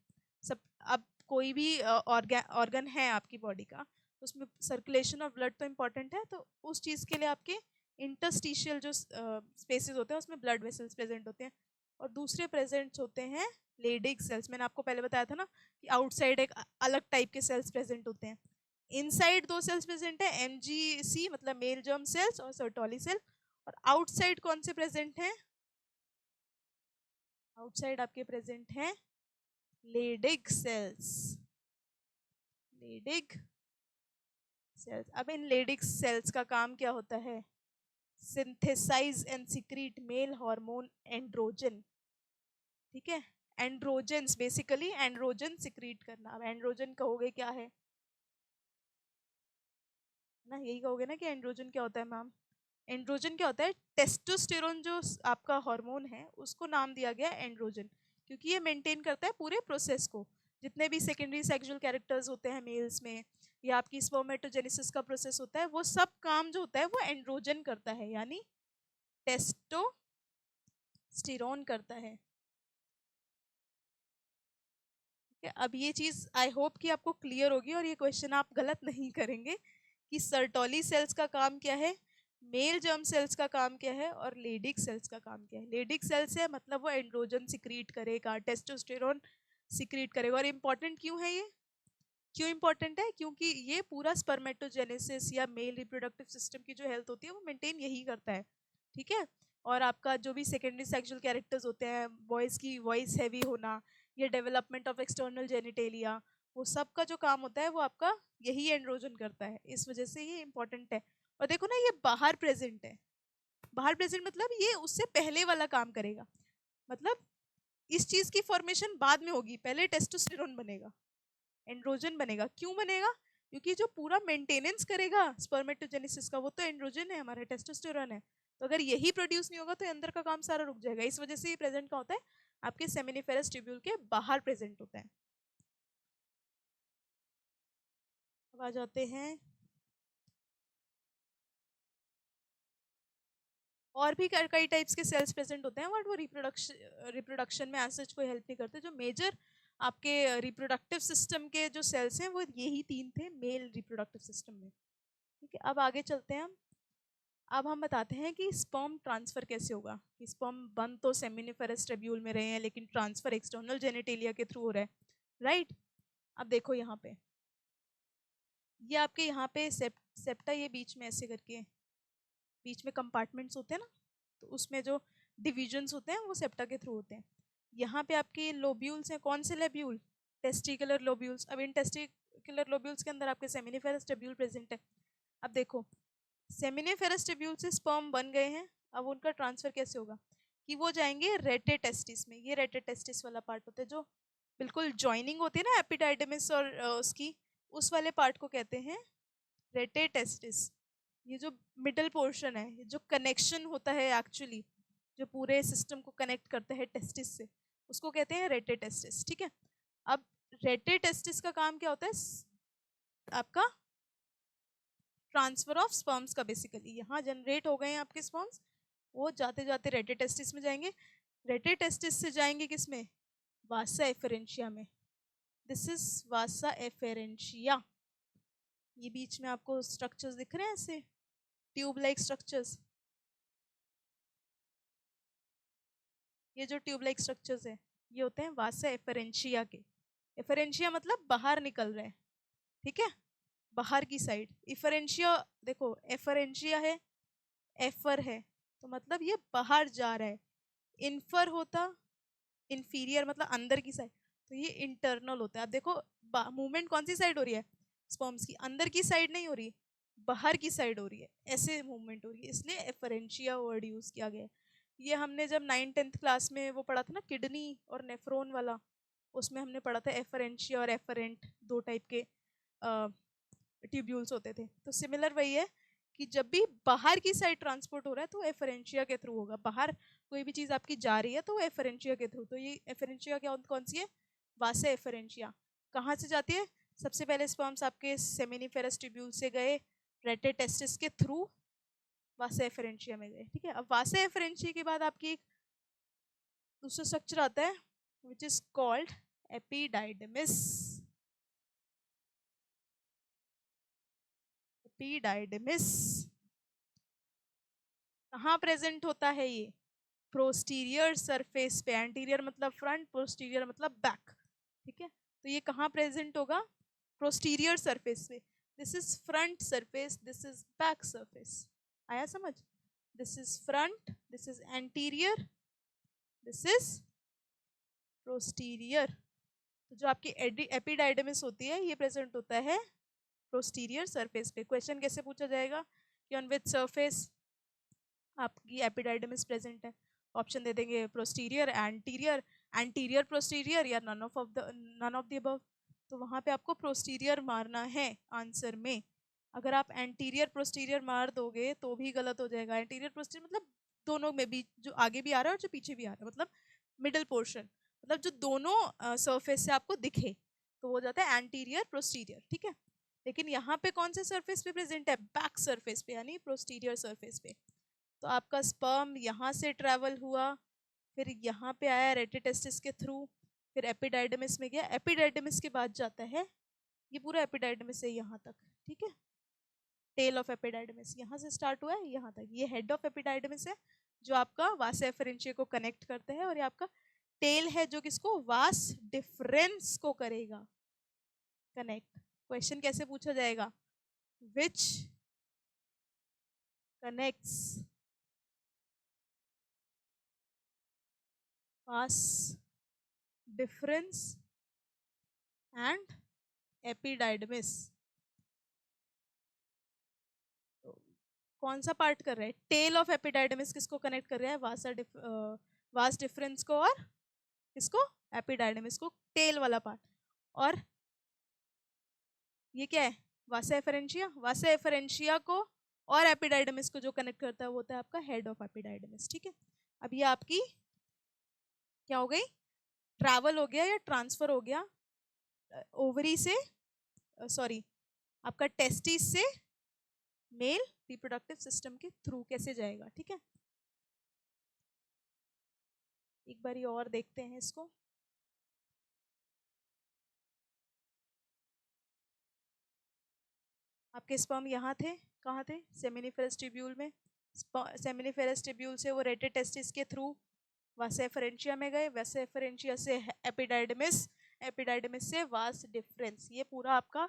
सब, अब कोई भी ऑर्गन है आपकी बॉडी का, उसमें सर्कुलेशन ऑफ ब्लड तो इम्पॉर्टेंट है, तो उस चीज़ के लिए आपके इंटरस्टिशियल जो स्पेसेस होते हैं उसमें ब्लड वेसल्स प्रेजेंट होते हैं। और दूसरे प्रेजेंट होते हैं लेडिग सेल्स, मैंने आपको पहले बताया था ना कि आउटसाइड एक अलग टाइप के सेल्स प्रेजेंट होते हैं, इनसाइड दो सेल्स प्रेजेंट है, एमजीसी मतलब मेल जर्म सेल्स और सर्टोली सेल। और आउटसाइड कौन से प्रेजेंट हैं, आउटसाइड आपके प्रेजेंट हैं लेडिग सेल्स, लेडिग सेल्स। अब इन लेडिग सेल्स का काम क्या होता है? Synthesize and secrete male hormone androgen, ठीक है। एंड्रोजन्स, बेसिकली एंड्रोजन सिक्रीट करना। अब एंड्रोजन कहोगे क्या है ना, यही कहोगे ना कि एंड्रोजन क्या होता है मैम। एंड्रोजन क्या होता है? टेस्टोस्टेरोन जो आपका हार्मोन है उसको नाम दिया गया एंड्रोजन, क्योंकि ये मेंटेन करता है पूरे प्रोसेस को। जितने भी सेकेंडरी सेक्सुअल कैरेक्टर्स होते हैं मेल्स में, या आपकी स्पर्मेटोजेनेसिस का प्रोसेस होता है, वो सब काम जो होता है वो एंड्रोजन करता है, यानी टेस्टोस्टेरोन करता है। अब ये चीज आई होप कि आपको क्लियर होगी और ये क्वेश्चन आप गलत नहीं करेंगे कि सर्टोली सेल्स का काम क्या है, मेल जर्म सेल्स का काम क्या है, और लेडिक सेल्स का काम क्या है। लेडिक सेल्स है मतलब वो एंड्रोजन सिक्रीट करेगा, टेस्टोस्टेरोन सिक्रीट करेगा। और इम्पॉर्टेंट क्यों है ये? क्यों इंपॉर्टेंट है? क्योंकि ये पूरा स्पर्मेटोजेनेसिस या मेल रिप्रोडक्टिव सिस्टम की जो हेल्थ होती है वो मेंटेन यही करता है, ठीक है। और आपका जो भी सेकेंडरी सेक्सुअल कैरेक्टर्स होते हैं, बॉयज की वॉइस हैवी होना, या डेवलपमेंट ऑफ एक्सटर्नल जेनिटेलिया, वो सब का जो काम होता है वो आपका यही एंड्रोजन करता है। इस वजह से ये इंपॉर्टेंट है। और देखो ना, ये बाहर प्रेजेंट है। बाहर प्रेजेंट मतलब ये उससे पहले वाला काम करेगा। मतलब इस चीज की फॉर्मेशन बाद में होगी, पहले टेस्टोस्टेरोन बनेगा, एंड्रोजन बनेगा। क्यों बनेगा? क्योंकि जो पूरा मेंटेनेंस करेगा स्पर्मेटोजेनेसिस का वो तो एंड्रोजन है, हमारा टेस्टोस्टेरोन है। तो अगर यही प्रोड्यूस नहीं होगा तो अंदर का काम सारा रुक जाएगा। इस वजह से ये प्रेजेंट कहाँ होता है? आपके सेमिनिफेरस ट्यूब्यूल के बाहर प्रेजेंट होता है। अब आ जाते हैं, और भी कई टाइप्स के सेल्स प्रेजेंट होते हैं, बट वो रिप्रोडक्शन में एज सच कोई हेल्प नहीं करते। जो मेजर आपके रिप्रोडक्टिव सिस्टम के जो सेल्स हैं वो यही तीन थे मेल रिप्रोडक्टिव सिस्टम में, ठीक है। अब आगे चलते हैं हम। अब हम बताते हैं कि स्पर्म ट्रांसफर कैसे होगा। कि स्पर्म बन तो सेमिनिफेरस ट्यूब्यूल में रहे हैं, लेकिन ट्रांसफर एक्सटर्नल जेनिटेलिया के थ्रू हो रहा है, राइट। अब देखो यहाँ पे, ये आपके यहाँ पे सेप्टा, ये बीच में ऐसे करके बीच में कंपार्टमेंट्स होते हैं ना, तो उसमें जो डिविजन्स होते हैं वो सेप्टा के थ्रू होते हैं। यहाँ पे आपके लोब्यूल्स हैं। कौन से लोब्यूल? Testicular lobules. अब इन टेस्टिकुलर लोब्यूल्स के अंदर आपके सेमिनिफेरस ट्यूब्यूल प्रेजेंट है। अब देखो, सेमिनिफेरस ट्यूब्यूल से स्पर्म बन गए हैं, अब उनका ट्रांसफर कैसे होगा? कि वो जाएंगे रेटे टेस्टिस में। ये रेटे टेस्टिस वाला पार्ट होता है जो बिल्कुल ज्वाइनिंग होती है ना एपिडाइडमिस और उसकी, उस वाले पार्ट को कहते हैं रेटे टेस्टिस। ये जो मिडल पोर्शन है, ये जो कनेक्शन होता है एक्चुअली, जो पूरे सिस्टम को कनेक्ट करता है टेस्टिस से, उसको कहते हैं रेटे टेस्टिस, ठीक है। अब रेटे टेस्टिस का काम क्या होता है? आपका ट्रांसफर ऑफ स्पर्म्स का। बेसिकली यहाँ जनरेट हो गए हैं आपके स्पर्म्स, वो जाते जाते रेटे टेस्टिस में जाएंगे। रेटे टेस्टिस से जाएंगे किस में? वासा एफरेंशिया में। This is Vasa efferentia. ये बीच में आपको स्ट्रक्चर्स दिख रहे हैं ऐसे, ट्यूब लाइक स्ट्रक्चर्स। ये जो ट्यूब लाइक स्ट्रक्चर्स है ये होते हैं वासा एफरेंशिया के। एफरेंशिया मतलब बाहर निकल रहे हैं, ठीक है, बाहर की साइड। इफरेंशिया, देखो एफरेंशिया है, एफर है, तो मतलब ये बाहर जा रहा है। इन्फर होता, इंफीरियर मतलब अंदर की साइड, तो ये इंटरनल होता है। अब देखो मूवमेंट कौन सी साइड हो रही है? स्पर्म्स की अंदर की साइड नहीं हो रही, बाहर की साइड हो रही है, ऐसे मूवमेंट हो रही है, इसलिए एफरेंशिया वर्ड यूज किया गया है। ये हमने जब 9th-10th क्लास में वो पढ़ा था ना, किडनी और नेफ्रॉन वाला, उसमें हमने पढ़ा था एफरेंशिया और एफरेंट, दो टाइप के ट्यूब्यूल्स होते थे। तो सिमिलर वही है कि जब भी बाहर की साइड ट्रांसपोर्ट हो रहा है तो एफरेंशिया के थ्रू होगा। बाहर कोई भी चीज़ आपकी जा रही है तो वो एफरेंशिया के थ्रू। तो ये एफरेंशिया क्या कौन सी है? वासा एफरेंशिया। कहाँ से जाती है? सबसे पहले स्पर्म्स आपके सेमिनिफेरस ट्यूब्यूल से गए रेटे टेस्टिस के थ्रू वासा एफरेंशिया में गए, ठीक है। अब वासा एफरेंशिया के बाद आपकी एक दूसरा स्ट्रक्चर आता है which is called epididymis. Epididymis कहाँ प्रेजेंट होता है ये? प्रोस्टीरियर सरफेस पे। एंटीरियर मतलब फ्रंट, पोस्टीरियर मतलब बैक, ठीक है। तो ये कहाँ प्रेजेंट होगा? प्रोस्टीरियर सरफेस पे। This is front surface, this is back surface. आया समझ? This is front, this is anterior, this is posterior. तो जो आपकी एपिडाइडमिस होती है ये प्रेजेंट होता है प्रोस्टीरियर सरफेस पे। क्वेश्चन कैसे पूछा जाएगा कि ऑन विच सरफेस आपकी एपिडाइडमिस प्रेजेंट है? ऑप्शन दे देंगे प्रोस्टीरियर, एंटीरियर, एंटीरियर प्रोस्टीरियर या नन ऑफ द अबव। तो वहां पे आपको प्रोस्टीरियर मारना है आंसर में। अगर आप एंटीरियर प्रोस्टीरियर मार दोगे तो भी गलत हो जाएगा। एंटीरियर प्रोस्टीरियर मतलब दोनों में भी, जो आगे भी आ रहा है और जो पीछे भी आ रहा है, मतलब मिडल पोर्शन, मतलब जो दोनों सरफेस से आपको दिखे, तो हो जाता है एंटीरियर प्रोस्टीरियर, ठीक है। लेकिन यहाँ पे कौन से सरफेस पे प्रेजेंट है? बैक सरफेस पे, यानी प्रोस्टीरियर सरफेस पे। तो आपका स्पर्म यहाँ से ट्रैवल हुआ, फिर यहाँ पे आया रेटिटेस्टिस के थ्रू, फिर एपिडाइडमिस में गया, एपिडाइडमिस के बाद जाता है, ये पूरा एपिडाइडमिस है यहाँ तक, ठीक है। टेल ऑफ एपिडाइडमिस यहाँ से स्टार्ट हुआ है यहाँ तक, ये हेड ऑफ एपिडाइडमिस है जो आपका वास एफरेंशिया को कनेक्ट करता है, और ये आपका टेल है जो किसको? वास डिफरेंस को करेगा कनेक्ट। क्वेश्चन कैसे पूछा जाएगा? विच कनेक्ट्स वास डिफरेंस एंड एपिडाइडमिस। तो कौन सा पार्ट कर रहा है? टेल ऑफ एपिडाइडमिस किसको कनेक्ट कर रहा है? वास डिफरेंस को, और किसको? एपिडाइडमिस को, टेल वाला पार्ट। और ये क्या है? वासा एफरेंशिया, वासा एफरेंशिया को और एपिडाइडमिस को जो कनेक्ट करता है वो होता है आपका हेड ऑफ एपिडाइडमिस, ठीक है। अब ये आपकी क्या हो गई? ट्रैवल हो गया या ट्रांसफर हो गया ओवरी से, सॉरी आपका टेस्टिस से मेल रिप्रोडक्टिव सिस्टम के थ्रू कैसे जाएगा, ठीक है। एक बारी और देखते हैं इसको। आपके स्पर्म यहाँ थे, कहाँ थे? सेमिनिफेरस ट्यूब्यूल में। सेमिनिफेरस ट्यूब्यूल से वो रेटिटेस्टिस के थ्रू वास एफरेंशिया में गए, वास एफरेंशिया से एपिडाइडमिस, एपिडाइडमिस से वास डिफरेंस। ये पूरा आपका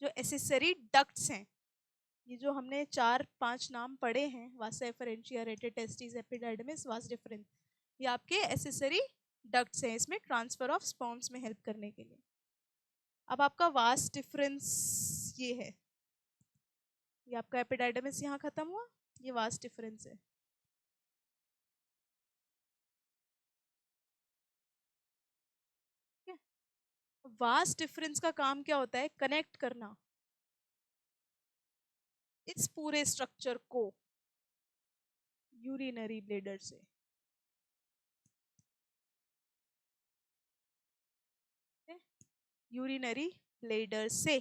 जो एसेसरी डक्ट्स हैं, ये जो हमने 4-5 नाम पढ़े हैं, वास efferentia, rete testis, epididymis, vas difference, ये आपके एसेसरी डक्ट्स हैं इसमें ट्रांसफर ऑफ स्पर्म्स में हेल्प करने के लिए। अब आपका वास डिफरेंस ये है, ये आपका एपिडाइडमिस यहाँ खत्म हुआ, ये वास डिफरेंस है। वास डिफरेंस का काम क्या होता है? कनेक्ट करना इस पूरे स्ट्रक्चर को यूरिनरी ब्लेडर से। यूरिनरी ब्लेडर से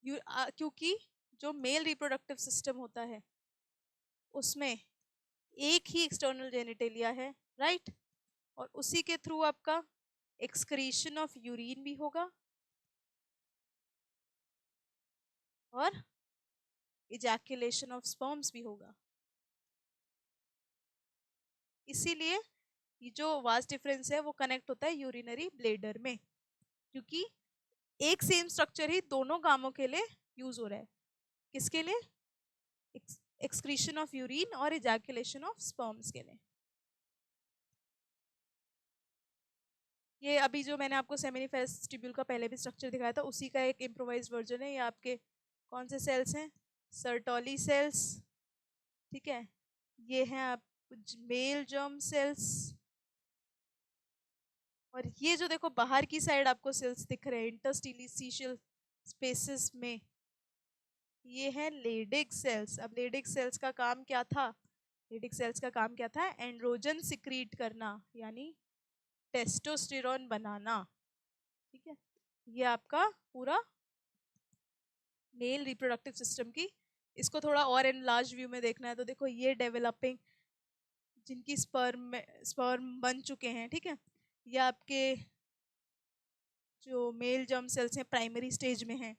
क्योंकि जो मेल रिप्रोडक्टिव सिस्टम होता है उसमें एक ही एक्सटर्नल जेनिटेलिया है, राइट, और उसी के थ्रू आपका एक्सक्रीशन ऑफ यूरिन भी होगा और इजैकुलेशन ऑफ स्पर्म्स भी होगा। इसीलिए ये जो वास डिफरेंस है वो कनेक्ट होता है यूरिनरी ब्लेडर में, क्योंकि एक सेम स्ट्रक्चर ही दोनों कामों के लिए यूज हो रहा है। किसके लिए? एक्सक्रीशन ऑफ यूरिन और इजैकुलेशन ऑफ स्पर्म्स के लिए। ये अभी जो मैंने आपको सेमिनिफेरस ट्यूब्यूल का पहले भी स्ट्रक्चर दिखाया था उसी का एक इम्प्रोवाइज्ड वर्जन है। ये आपके कौन से सेल्स हैं? सर्टोली सेल्स, ठीक है। ये हैं आप मेल जर्म सेल्स, और ये जो देखो बाहर की साइड आपको सेल्स दिख रहे हैं इंटरस्टिशियल स्पेसेस में, ये है लेडिक सेल्स। अब लेडिक सेल्स का काम क्या था? लेडिक सेल्स का काम क्या था? एंड्रोजन सिक्रीट करना, यानी टेस्टोस्टेरोन बनाना, ठीक है। ये आपका पूरा मेल रिप्रोडक्टिव सिस्टम की, इसको थोड़ा और एनलार्ज व्यू में देखना है तो देखो ये डेवलपिंग, जिनकी स्पर्म बन चुके हैं, ठीक है, ये आपके जो मेल जर्म सेल्स हैं प्राइमरी स्टेज में हैं,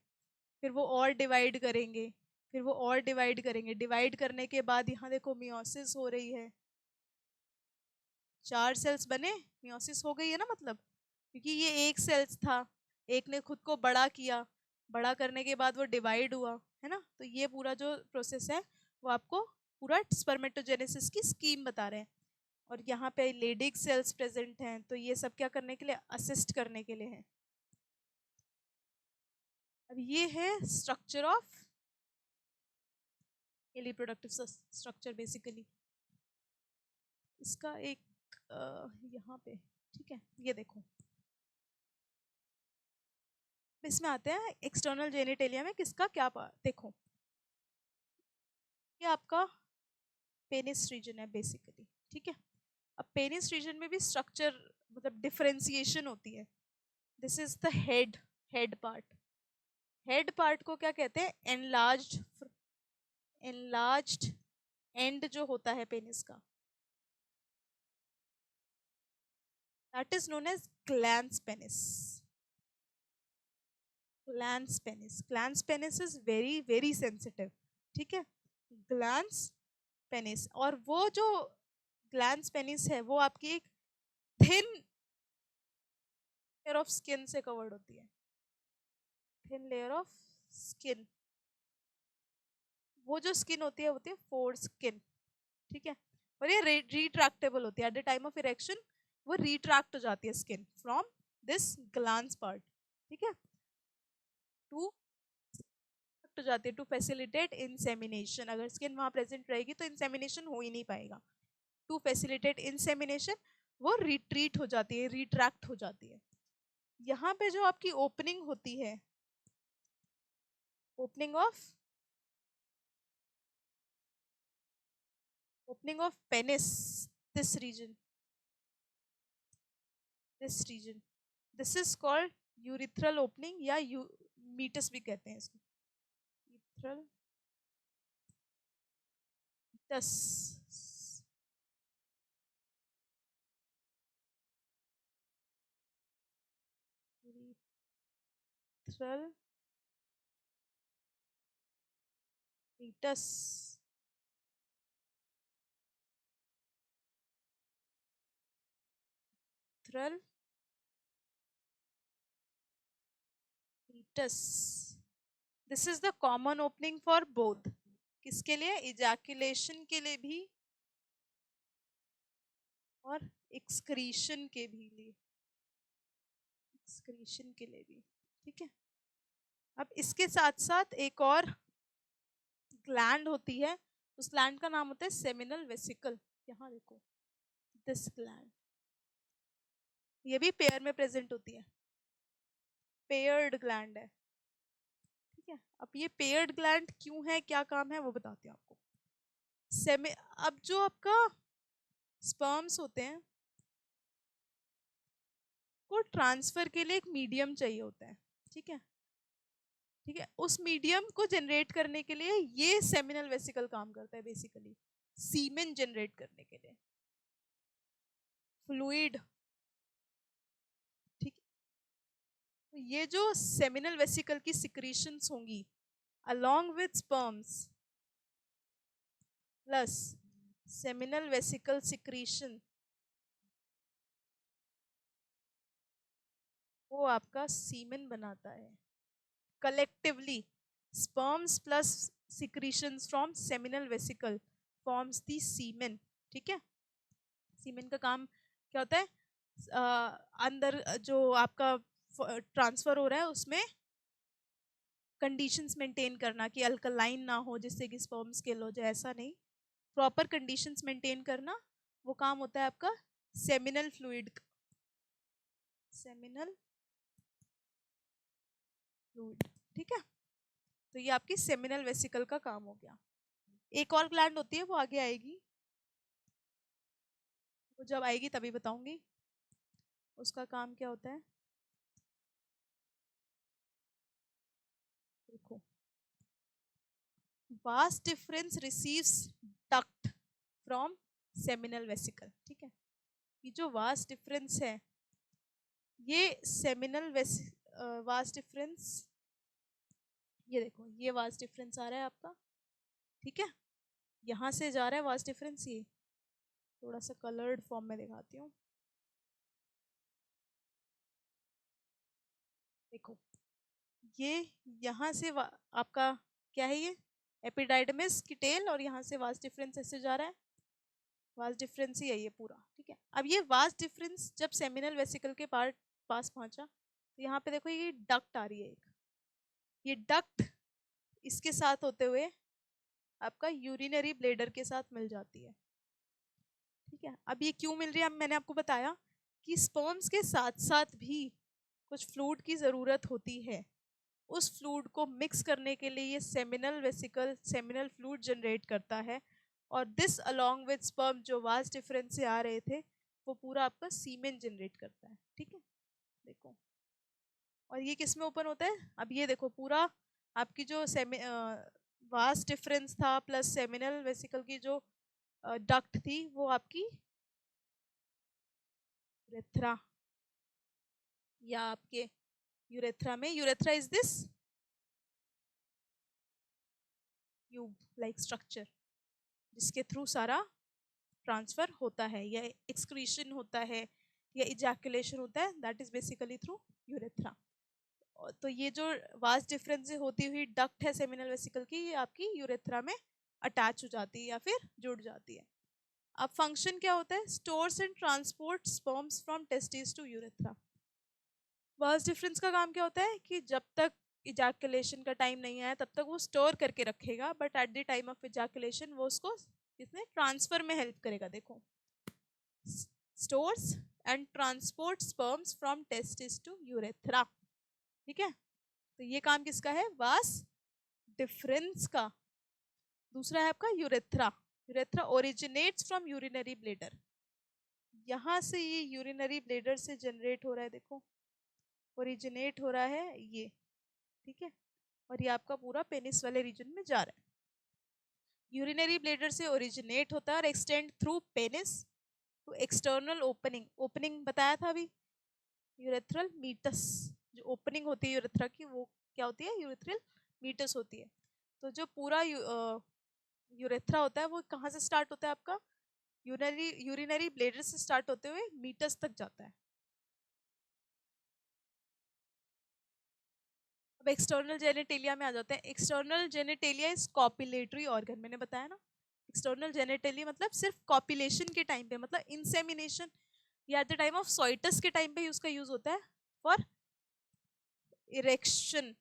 फिर वो और डिवाइड करेंगे, फिर वो और डिवाइड करेंगे, डिवाइड करने के बाद यहाँ देखो मियोसिस हो रही है, 4 सेल्स बने, मियोसिस हो गई है ना, मतलब क्योंकि ये एक सेल्स था, एक ने खुद को बड़ा किया, बड़ा करने के बाद वो डिवाइड हुआ है ना। तो ये पूरा जो प्रोसेस है वो आपको पूरा स्पर्मेटोजेनेसिस की स्कीम बता रहे हैं। और यहाँ पे लेडिक सेल्स प्रेजेंट हैं, तो ये सब क्या करने के लिए, असिस्ट करने के लिए हैं। अब ये है structure of reproductive structure basically. इसका एक यहाँ पे, ठीक है, ये देखो, इसमें आते हैं एक्सटर्नल जेनिटेलिया में किसका क्या देखो, ये आपका पेनिस रीजन है बेसिकली, ठीक है। अब पेनिस रीजन में भी स्ट्रक्चर मतलब डिफरेंशिएशन होती है। This is the head, head part. Head part को क्या कहते हैं, एनलार्ज्ड, एनलार्ज्ड एंड जो होता है पेनिस का, that is known as glans penis. Glans penis, glans penis is very very sensitive, ठीक है, ग्लैंस पेनिस। और वो जो ग्लैंस पेनिस है वो आपकी एक थिन लेयर ऑफ स्किन से कवर्ड होती है, थिन लेयर ऑफ स्किन। वो जो स्किन होती है फोर स्किन, ठीक है। और ये रिट्रैक्टेबल होती है, at the time of erection वो रिट्रैक्ट हो जाती है skin from this glans part, ठीक है, टू हो जाती है टू फैसिलिटेट इंसेमिनेशन। अगर स्किन वहां प्रेजेंट रहेगी तो इंसेमिनेशन हो ही नहीं पाएगा। टू फैसिलिटेट इंसेमिनेशन वो रिट्रीट हो जाती है, रिट्रैक्ट हो जाती है। यहाँ पे जो आपकी ओपनिंग होती है, opening of penis, this region, this region, this is called urethral opening या मीटस भी कहते हैं इसको, urethral meatus. Urethral meatus, urethral meatus. This is the common opening for both, किसके लिए, इजैकुलेशन के लिए भी और एक्सक्रीशन के भी लिए, एक्सक्रीशन के लिए भी, ठीक है। अब इसके साथ साथ एक और ग्लैंड होती है, उस ग्लैंड का नाम होता है सेमिनल वेसिकल। यहाँ देखो, दिस ग्लैंड, ये भी पेयर में प्रेजेंट होती है, पेयर्ड ग्लैंड है, ठीक है। अब ये पेयर्ड ग्लैंड क्यों है, क्या काम है, वो बताती हूँ आपको। सेमी, अब जो आपका स्पर्म्स होते हैं को ट्रांसफर के लिए एक मीडियम चाहिए होता है, ठीक है, ठीक है। उस मीडियम को जनरेट करने के लिए ये सेमिनल वेसिकल काम करता है बेसिकली, सीमेन जनरेट करने के लिए, फ्लूइड, ठीक है। तो ये जो सेमिनल वेसिकल की सिक्रीशंस होंगी along with sperms plus seminal vesicle secretion, वो आपका सीमेन बनाता है। Collectively sperms plus secretions from seminal vesicle forms the semen, ठीक है। सीमेन का काम क्या होता है, अंदर जो आपका ट्रांसफर हो रहा है उसमें कंडीशंस मेंटेन करना कि अल्कलाइन ना हो जिससे कि स्पर्म्स किल हो जाए, ऐसा नहीं, प्रॉपर कंडीशंस मेंटेन करना, वो काम होता है आपका सेमिनल फ्लूइड का, सेमिनल फ्लूइड, ठीक है। तो ये आपकी सेमिनल वेसिकल का काम हो गया। एक और ग्लैंड होती है, वो आगे आएगी, वो जब आएगी तभी बताऊंगी उसका काम क्या होता है। देखो, vast difference receives duct from seminal vesicle, ठीक है। ये जो वास्ट डिफरेंस है, ये सेमिनल वास्ट डिफरेंस, ये देखो, ये वास्ट डिफरेंस आ रहा है आपका, ठीक है, यहाँ से जा रहा है वास्ट डिफरेंस, ये थोड़ा सा कलर्ड फॉर्म में दिखाती हूँ, देखो, ये यहाँ से आपका क्या है, ये एपिडाइडमिस की टेल, और यहाँ से वास्ट डिफरेंस ऐसे जा रहा है, वास डिफरेंस ही है ये पूरा, ठीक है। अब ये वास डिफरेंस जब सेमिनल वेसिकल के पास पहुंचा तो यहाँ पे देखो ये डक्ट आ रही है एक, ये डक्ट इसके साथ होते हुए आपका यूरिनरी ब्लेडर के साथ मिल जाती है, ठीक है। अब ये क्यों मिल रही है, मैंने आपको बताया कि स्पर्म्स के साथ साथ भी कुछ फ्लूइड की ज़रूरत होती है, उस फ्लूइड को मिक्स करने के लिए ये seminal vesicle seminal fluid generate करता है, और दिस अलोंग विद स्पर्म जो वास डिफरेंस से आ रहे थे वो पूरा आपका सीमेन जनरेट करता है, ठीक है। देखो, और ये किस में ओपन होता है, अब ये देखो पूरा आपकी जो वास डिफरेंस था प्लस सेमिनल वेसिकल की जो डक्ट थी वो आपकी यूरेथ्रा, या आपके यूरेथ्रा में, urethra is this tube like structure जिसके थ्रू सारा ट्रांसफर होता है या एक्सक्रीशन होता है या इजैकुलेशन होता है, that is basically through urethra. तो ये जो वास्ट डिफरेंस से होती हुई डक्ट है सेमिनल वेसिकल की, ये आपकी यूरेथ्रा में अटैच हो जाती है या फिर जुड़ जाती है। अब फंक्शन क्या होता है, stores and transport sperms from testis to urethra. Vas deferens का काम क्या होता है कि जब तक इजैकुलेशन का टाइम नहीं आया तब तक वो स्टोर करके रखेगा, but at the time of ejaculation वो उसको इसमें ट्रांसफर में हेल्प करेगा। देखो, stores and transport sperms from testis to urethra, ठीक है। तो ये काम किसका है, वास डिफरेंस का। दूसरा है आपका urethra, urethra originates from urinary bladder, यहां से ये यूरिनरी ब्लेडर से जनरेट हो रहा है, देखो ओरिजिनेट हो रहा है ये, ठीक है, और ये आपका पूरा पेनिस वाले रीजन में जा रहा है। यूरिनरी ब्लेडर से ओरिजिनेट होता है और extend through penis to external opening, opening बताया था अभी, यूरेथ्रल मीटस, जो ओपनिंग होती है यूरेथ्रा की वो क्या होती है, यूरेथ्रल मीटस होती है। तो जो पूरा यूरेथ्रा होता है वो कहाँ से स्टार्ट होता है आपका, यूरिनरी ब्लेडर से स्टार्ट होते हुए मीटस तक जाता है। अब एक्सटर्नल जेनिटेलिया में आ जाते हैं। External genitalia is copulatory organ, मैंने बताया ना, एक्सटर्नल जेनिटेलिया मतलब सिर्फ कॉपुलेशन के टाइम पे, मतलब इंसेमिनेशन या at the time of coitus के टाइम पे ही उसका यूज होता है for erection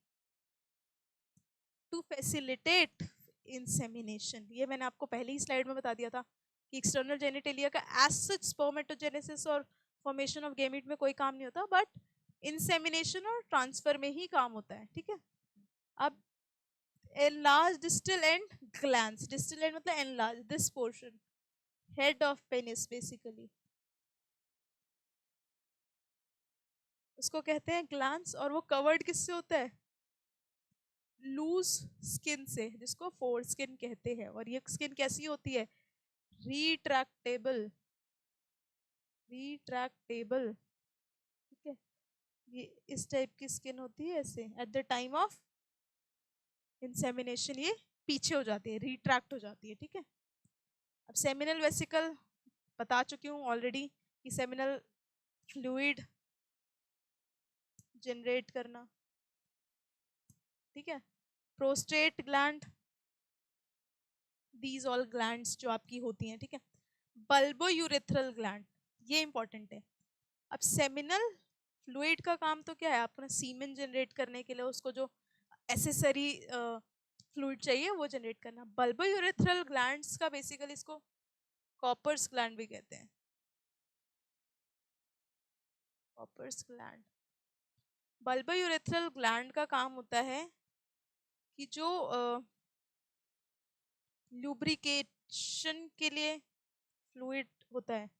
to facilitate insemination. ये मैंने आपको पहली ही स्लाइड में बता दिया था कि एक्सटर्नल जेनिटेलिया का एज सच स्पर्मेटोजेनेसिस और फॉर्मेशन ऑफ गैमीट में कोई काम नहीं होता, बट इंसेमिनेशन और ट्रांसफर में ही काम होता है, ठीक है। अब enlarge distal end glans, distal end मतलब enlarge this portion, head of penis basically, उसको कहते हैं ग्लांस, और वो कवर्ड किससे होता है, लूज स्किन से, जिसको फोर स्किन कहते हैं। और ये स्किन कैसी होती है, रिट्रैक्टेबल, रिट्रैक्टेबल, ठीक है। ये इस टाइप की स्किन होती है, ऐसे eight the time of insemination ये पीछे हो जाती है, रिट्रैक्ट हो जाती है, ठीक है। अब सेमिनल वेसिकल बता चुकी हूँ ऑलरेडी कि सेमिनल फ्लूइड जनरेट करना, ठीक है। Prostate gland, these all glands जो आपकी होती हैं, ठीक है। बल्बो यूरेथ्रल ग्लैंड, ये इंपॉर्टेंट है। अब सेमिनल फ्लूइड का काम तो क्या है, अपना सीमेन जनरेट करने के लिए उसको जो एसेसरी फ्लूइड चाहिए वो जनरेट करना। बल्बो यूरेथ्रल ग्लैंड्स का बेसिकली इसको कॉपर्स ग्लैंड भी कहते हैं, Cowper's gland. Bulbo urethral gland का काम होता है कि जो लुब्रिकेशन के लिए फ्लूइड होता है,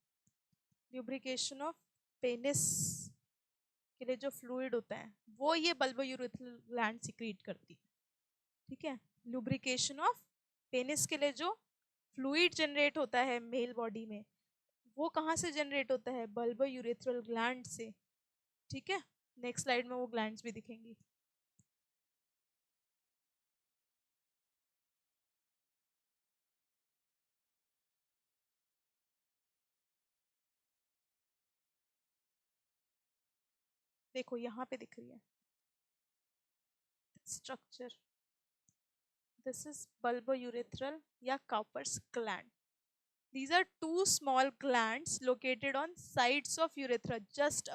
लुब्रिकेशन ऑफ पेनिस के लिए जो फ्लूइड होता है वो ये बल्बोयूरेथ्रल ग्लैंड सिक्रीट करती है, ठीक है। लुब्रिकेशन ऑफ पेनिस के लिए जो फ्लूइड जनरेट होता है मेल बॉडी में, वो कहाँ से जनरेट होता है, बल्बोयूरेथ्रल ग्लैंड से, ठीक है। नेक्स्ट स्लाइड में वो ग्लैंड्स भी दिखेंगी। देखो यहाँ पे दिख रही है structure, this is bulbourethral or Cowper's gland. These are two small glands located on sides of urethra just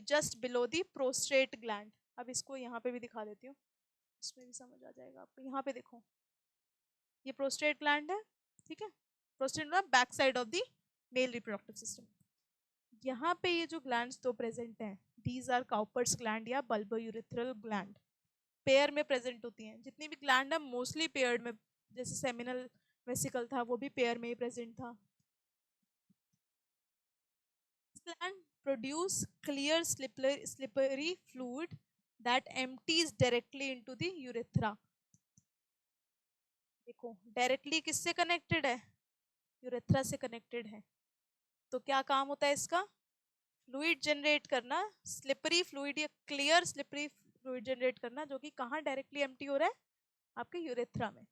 just below the prostate gland. अब इसको यहाँ पे भी दिखा देती हूँ, इसमें भी समझ आ जाएगा आपको. यहाँ पे देखो, ये प्रोस्टेट ग्लैंड है, ठीक है. Prostate gland back side of the mail reproductive system. यहाँ पे ये जो ग्लैंड्स दो प्रेजेंट हैं, दीज आर काउपर्स ग्लैंड या बल्बोयूरेथ्रल ग्लैंड. पेयर में प्रेजेंट होती हैं. जितनी भी ग्लैंड है मोस्टली पेयर्ड में, जैसे सेमिनल वेसिकल था वो भी पेयर में ही प्रेजेंट था. Gland produce clear slippery fluid that empties directly into the urethra. देखो डायरेक्टली किससे कनेक्टेड है, यूरेथ्रा से कनेक्टेड है. तो क्या काम होता है इसका, फ्लूइड जनरेट करना, स्लिपरी फ्लूइड या क्लियर स्लिपरी फ्लूइड जनरेट करना, जो कि कहाँ डायरेक्टली एम्प्टी हो रहा है, आपके यूरेथ्रा में.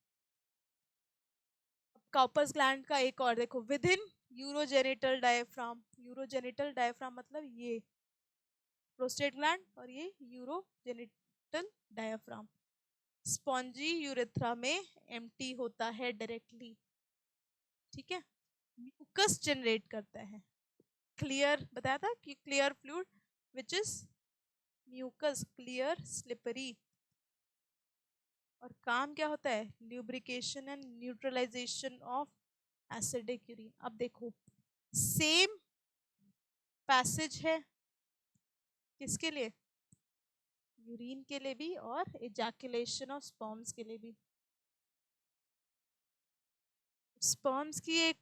काउपर्स ग्लैंड का एक और देखो, with in urogenital diaphragm. Urogenital diaphragm मतलब ये प्रोस्टेट ग्लैंड और ये यूरोजेनिटल डायफ्राम. स्पॉन्जी यूरेथ्रा में एम्प्टी होता है डायरेक्टली, ठीक है. म्यूकस जनरेट करता है. क्लियर बताया था कि clear fluid which is mucus, clear slippery. और काम क्या होता है, lubrication and neutralization of acidic urine. अब देखो सेम पैसेज है किसके लिए, यूरिन के लिए भी और एजैकुलेशन ऑफ स्पर्म्स के लिए भी. स्पर्म्स की एक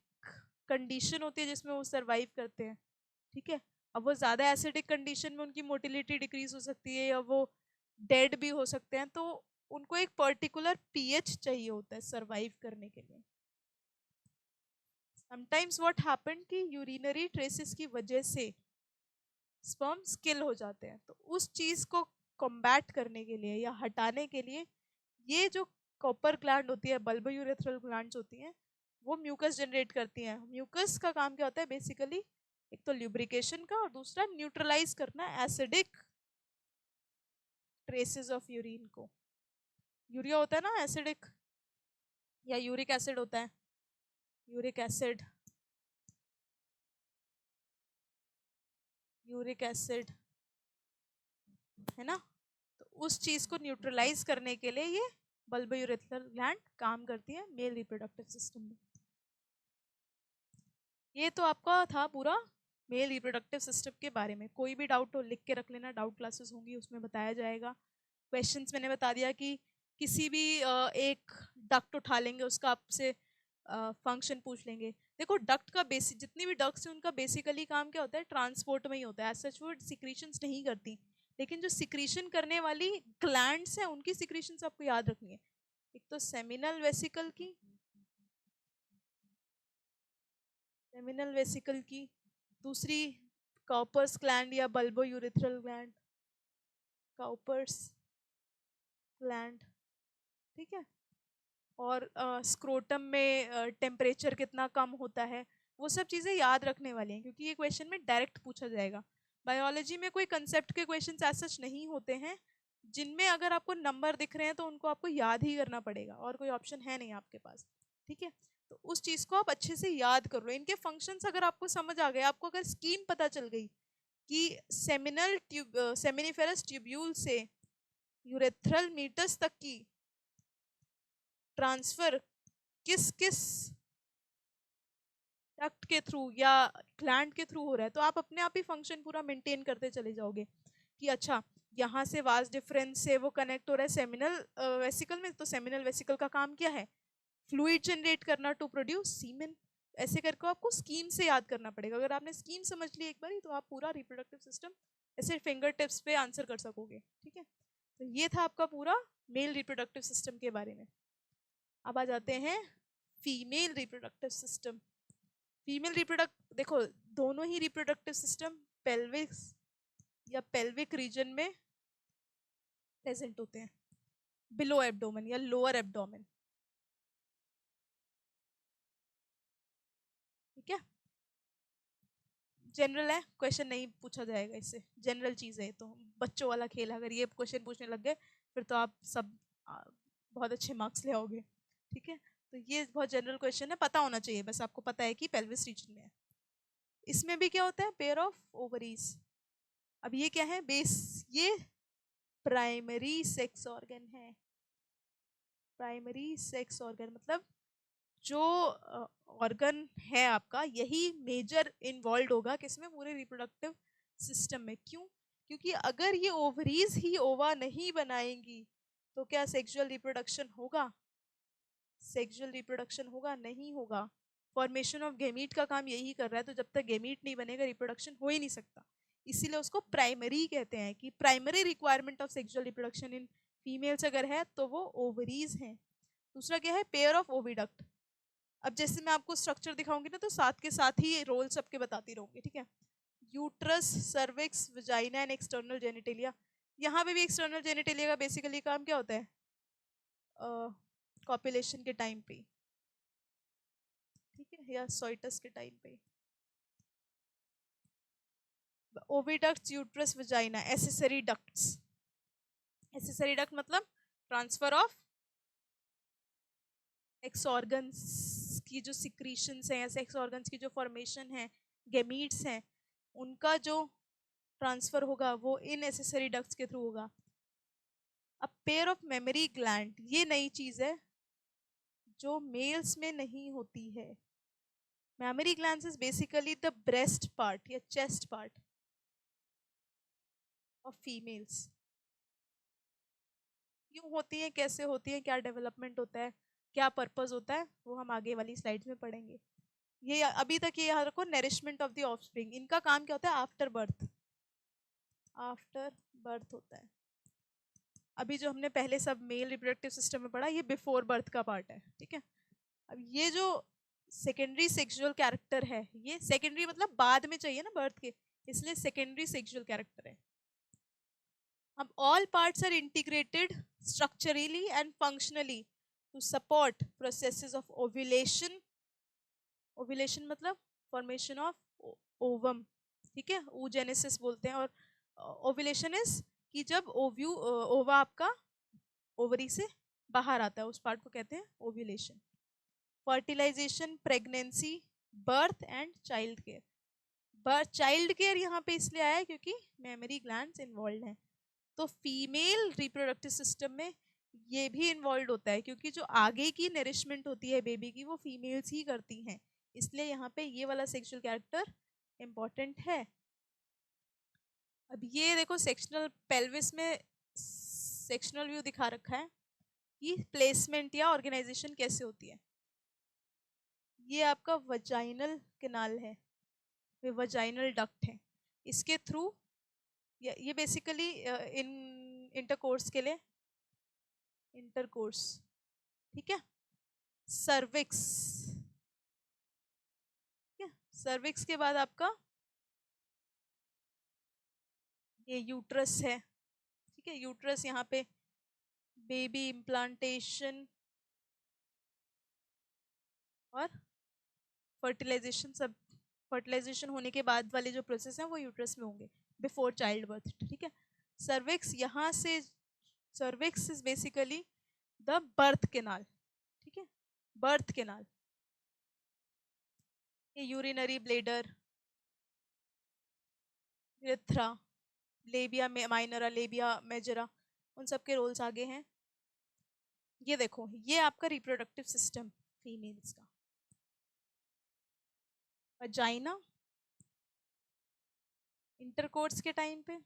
कंडीशन होती है जिसमें वो सरवाइव करते हैं, ठीक है. अब वो ज़्यादा एसिडिक कंडीशन में उनकी मोटिलिटी डिक्रीज हो सकती है या वो डेड भी हो सकते हैं, तो उनको एक पर्टिकुलर पीएच चाहिए होता है सरवाइव करने के लिए. समटाइम्स व्हाट हैपन कि यूरिनरी ट्रेसेस की वजह से स्पर्म्स किल हो जाते हैं, तो उस चीज़ को कॉम्बैट करने के लिए या हटाने के लिए ये जो कॉपर ग्लैंड होती है, बल्बोयूरेथ्रल ग्लैंड्स होती हैं, वो म्यूकस जनरेट करती हैं. म्यूकस का काम क्या होता है बेसिकली, एक तो ल्यूब्रिकेशन का और दूसरा न्यूट्रलाइज करना एसिडिक ट्रेसेस ऑफ यूरिन को. यूरिया होता है ना एसिडिक, या यूरिक एसिड होता है, यूरिक एसिड, यूरिक एसिड है ना. तो उस चीज को न्यूट्रलाइज करने के लिए ये बल्बोयूरेथ्रल ग्लैंड काम करती है मेल रिप्रोडक्टिव सिस्टम में. ये तो आपका था पूरा मेल रिप्रोडक्टिव सिस्टम के बारे में. कोई भी डाउट हो लिख के रख लेना, डाउट क्लासेस होंगी उसमें बताया जाएगा. क्वेश्चंस मैंने बता दिया कि किसी भी एक डक्ट उठा लेंगे, उसका आपसे फंक्शन पूछ लेंगे. देखो डक्ट का बेसिक, जितनी भी डक्ट्स हैं उनका बेसिकली काम क्या होता है, ट्रांसपोर्ट में ही होता है. एज सच वो सिक्रीशंस नहीं करती, लेकिन जो सिक्रीशन करने वाली ग्लैंड्स हैं उनकी सिक्रीशंस आपको याद रखनी है. एक तो सेमिनल वेसिकल की, सेमिनल वेसिकल की, दूसरी काउपर्स ग्लैंड या बल्बोयूरेथ्रल ग्लैंड, काउपर्स ग्लैंड, ठीक है. और स्क्रोटम में टेम्परेचर कितना कम होता है, वो सब चीज़ें याद रखने वाली हैं क्योंकि ये क्वेश्चन में डायरेक्ट पूछा जाएगा. बायोलॉजी में कोई कंसेप्ट के क्वेश्चन एज सच नहीं होते हैं जिनमें अगर आपको नंबर दिख रहे हैं तो उनको आपको याद ही करना पड़ेगा और कोई ऑप्शन है नहीं आपके पास, ठीक है. तो उस चीज़ को आप अच्छे से याद कर लो. इनके फंक्शंस अगर आपको समझ आ गए, आपको अगर स्कीम पता चल गई कि सेमिनल ट्यूब, सेमिनिफेरस ट्यूब्यूल से यूरेथ्रल मीटस तक की ट्रांसफर किस किस डक्ट के थ्रू या ग्लैंड के थ्रू हो रहा है, तो आप अपने आप ही फंक्शन पूरा मेंटेन करते चले जाओगे कि अच्छा यहाँ से वास डिफरेंस से वो कनेक्ट हो रहा है सेमिनल वेसिकल में, तो सेमिनल वेसिकल का काम क्या है, फ्लूइड जनरेट करना टू प्रोड्यूस सीमेन. ऐसे करके आपको स्कीम से याद करना पड़ेगा. अगर आपने स्कीम समझ ली एक बार तो आप पूरा रिप्रोडक्टिव सिस्टम ऐसे फिंगर टिप्स पे आंसर कर सकोगे, ठीक है. तो ये था आपका पूरा मेल रिप्रोडक्टिव सिस्टम के बारे में. अब आ जाते हैं फीमेल रिप्रोडक्टिव सिस्टम. फीमेल रिप्रोडक्ट देखो, दोनों ही रिप्रोडक्टिव सिस्टम पेल्विक या पेल्विक रीजन में प्रेजेंट होते हैं, बिलो एब्डोमेन या लोअर एब्डोमेन, ठीक है. जनरल है, क्वेश्चन नहीं पूछा जाएगा इससे, जनरल चीज़ है. तो बच्चों वाला खेल है, अगर ये क्वेश्चन पूछने लग गए फिर तो आप सब बहुत अच्छे मार्क्स ले आओगे, ठीक है. तो ये बहुत जनरल क्वेश्चन है, पता होना चाहिए बस, आपको पता है कि पेल्विस रीजन में है। इसमें भी क्या होता है, पेयर ऑफ ओवरीज। अब ये क्या है, बेस, ये प्राइमरी सेक्स ऑर्गन है। प्राइमरी सेक्स ऑर्गन मतलब जो ऑर्गन है आपका, यही मेजर इन्वॉल्व होगा किसमें, पूरे रिप्रोडक्टिव सिस्टम में। क्यों? क्योंकि अगर ये ओवरीज ही ओवा नहीं बनाएंगी तो क्या सेक्सुअल रिप्रोडक्शन होगा? सेक्सुअल रिप्रोडक्शन होगा? नहीं होगा। फॉर्मेशन ऑफ गैमीट का काम यही कर रहा है, तो जब तक गैमीट नहीं बनेगा रिप्रोडक्शन हो ही नहीं सकता। इसीलिए उसको प्राइमरी कहते हैं, कि primary requirement of sexual reproduction in females अगर है तो वो ओवरीज हैं। दूसरा क्या है, पेयर ऑफ ओविडक्ट। अब जैसे मैं आपको स्ट्रक्चर दिखाऊंगी ना, तो साथ के साथ ही रोल सबके बताती रहूंगी, ठीक है। Uterus, cervix, vagina and external genitalia. यहाँ पे भी एक्सटर्नल जेनिटेलिया का बेसिकली काम क्या होता है, कॉपुलेशन के टाइम पे, ठीक है, या सोइटस के टाइम पे। Oviducts, uterus, vagina, accessory ducts. Accessory duct मतलब ट्रांसफर ऑफ सेक्स ऑर्गन्स की जो सिक्रीशंस हैं, या सेक्स ऑर्गन्स की जो फॉर्मेशन है, गैमीट्स हैं, उनका जो ट्रांसफर होगा वो इन एसेसरी डक्ट्स के थ्रू होगा। अब पेयर ऑफ मेमोरी ग्लैंड, ये नई चीज है जो मेल्स में नहीं होती है। Mammary glands is basically the breast part या चेस्ट पार्ट ऑफ फीमेल्स। क्यों होती है, कैसे होती है, क्या डेवलपमेंट होता है, क्या पर्पस होता है, वो हम आगे वाली स्लाइड्स में पढ़ेंगे। ये अभी तक ये याद रखो, नरिशमेंट ऑफ द ऑफस्प्रिंग। इनका काम क्या होता है, आफ्टर बर्थ, आफ्टर बर्थ होता है। अभी जो हमने पहले सब मेल रिप्रोडक्टिव सिस्टम में पढ़ा, ये बिफोर बर्थ का पार्ट है, ठीक है। अब ये जो सेकेंडरी सेक्सुअल कैरेक्टर है, ये सेकेंडरी मतलब बाद में चाहिए ना बर्थ के, इसलिए सेकेंडरी सेक्सुअल कैरेक्टर है। अब all parts are integrated structurally and functionally to support processes of ovulation. Ovulation मतलब फॉर्मेशन ऑफ ओवम, ठीक है, oogenesis बोलते हैं। और ओव्यूलेशन इज कि जब ओवा आपका ओवरी से बाहर आता है, उस पार्ट को कहते हैं ovulation. Fertilization, pregnancy, birth and child care. Birth, child care यहाँ पे इसलिए आया है क्योंकि मेमोरी ग्लैंड्स इन्वॉल्व हैं। तो फीमेल रिप्रोडक्टिव सिस्टम में ये भी इन्वॉल्व होता है, क्योंकि जो आगे की नरिशमेंट होती है बेबी की, वो फीमेल्स ही करती हैं। इसलिए यहाँ पे ये वाला सेक्सुअल कैरेक्टर इम्पोर्टेंट है। अब ये देखो, सेक्शनल पेल्विस में सेक्शनल व्यू दिखा रखा है कि प्लेसमेंट या ऑर्गेनाइजेशन कैसे होती है। ये आपका वजाइनल कैनाल है, ये वजाइनल डक्ट है। इसके थ्रू ये बेसिकली इन इंटरकोर्स के लिए, इंटरकोर्स, ठीक है। सर्विक्स, ठीक है, सर्विक्स के बाद आपका ये यूट्रस है, ठीक है। यूट्रस यहाँ पे बेबी इम्प्लांटेशन और फर्टिलाइजेशन, सब फर्टिलाइजेशन होने के बाद वाले जो प्रोसेस हैं वो यूट्रस में होंगे, बिफोर चाइल्ड बर्थ, ठीक है। सर्विक्स यहाँ से, cervix is basically the birth canal, ठीक है, बर्थ केनाल। ये urinary bladder, urethra, लेबिया minora, लेबिया majora, उन सब के रोल्स आगे हैं। ये देखो, ये आपका रिप्रोडक्टिव सिस्टम फीमेल्स का। वजाइना इंटरकोर्स के टाइम पे,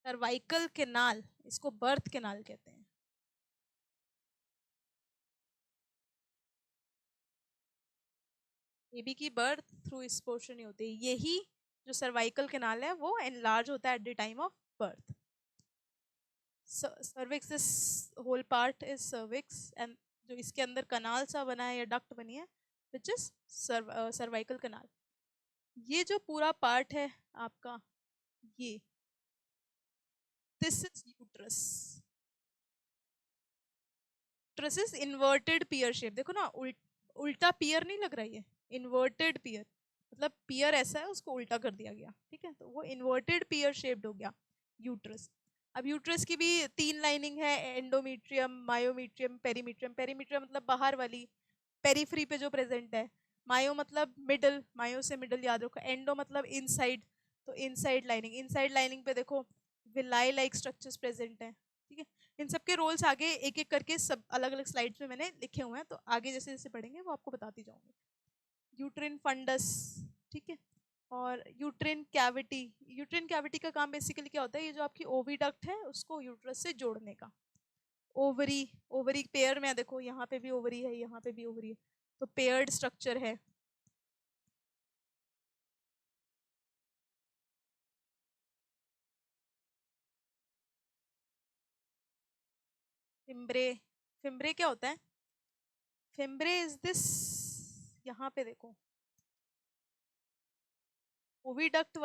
सर्वाइकल केनाल, इसको बर्थ केनाल कहते हैं। बेबी की बर्थ थ्रू इस पोर्शन ही होती है। यही जो सर्वाइकल केनाल है वो एनलार्ज होता है at the time of birth. Cervix, this whole part is cervix, and जो इसके अंदर कनाल सा बना है या डक्ट बनी है, विच इज सर्वाइकल कनाल। ये जो पूरा पार्ट है आपका, ये this is uterus. Uterus is inverted pear shape. देखो ना, उल्टा पियर नहीं लग रहा है, ये इन्वर्टेड पियर मतलब पियर ऐसा है, उसको उल्टा कर दिया गया, ठीक है, तो वो इन्वर्टेड पियर शेप्ड हो गया यूट्रस। अब यूट्रस की भी 3 लाइनिंग है, एंडोमीट्रियम, मायोमीट्रियम, पेरीमीट्रियम। पेरीमीट्रियम मतलब बाहर वाली, पेरीफ्री पे जो प्रेजेंट है। मायो मतलब मिडल, मायो से मिडल याद रखो। एंडो मतलब इनसाइड, तो इनसाइड लाइनिंग। इनसाइड लाइनिंग पे देखो विलाई लाइक स्ट्रक्चर्स प्रेजेंट है, ठीक है। इन सब के रोल्स आगे एक एक करके सब अलग अलग स्लाइड्स में मैंने लिखे हुए हैं, तो आगे जैसे जैसे पढ़ेंगे वो आपको बताती जाऊंगी। यूट्रिन फंडस, ठीक है। और यूट्रिन कैविटी, यूट्रिन कैविटी का काम बेसिकली क्या होता है, ये जो आपकी ओविडक्ट है उसको यूट्रस से जोड़ने का। ओवरी, ओवरी पेयर में देखो, यहाँ पे भी ओवरी है, यहाँ पे भी ओवरी है, तो पेयर्ड स्ट्रक्चर है। फिम्ब्रे, फिम्ब्रे क्या होता है? फिम्ब्रे इज दिस, यहाँ पे देखो ओविडक्ट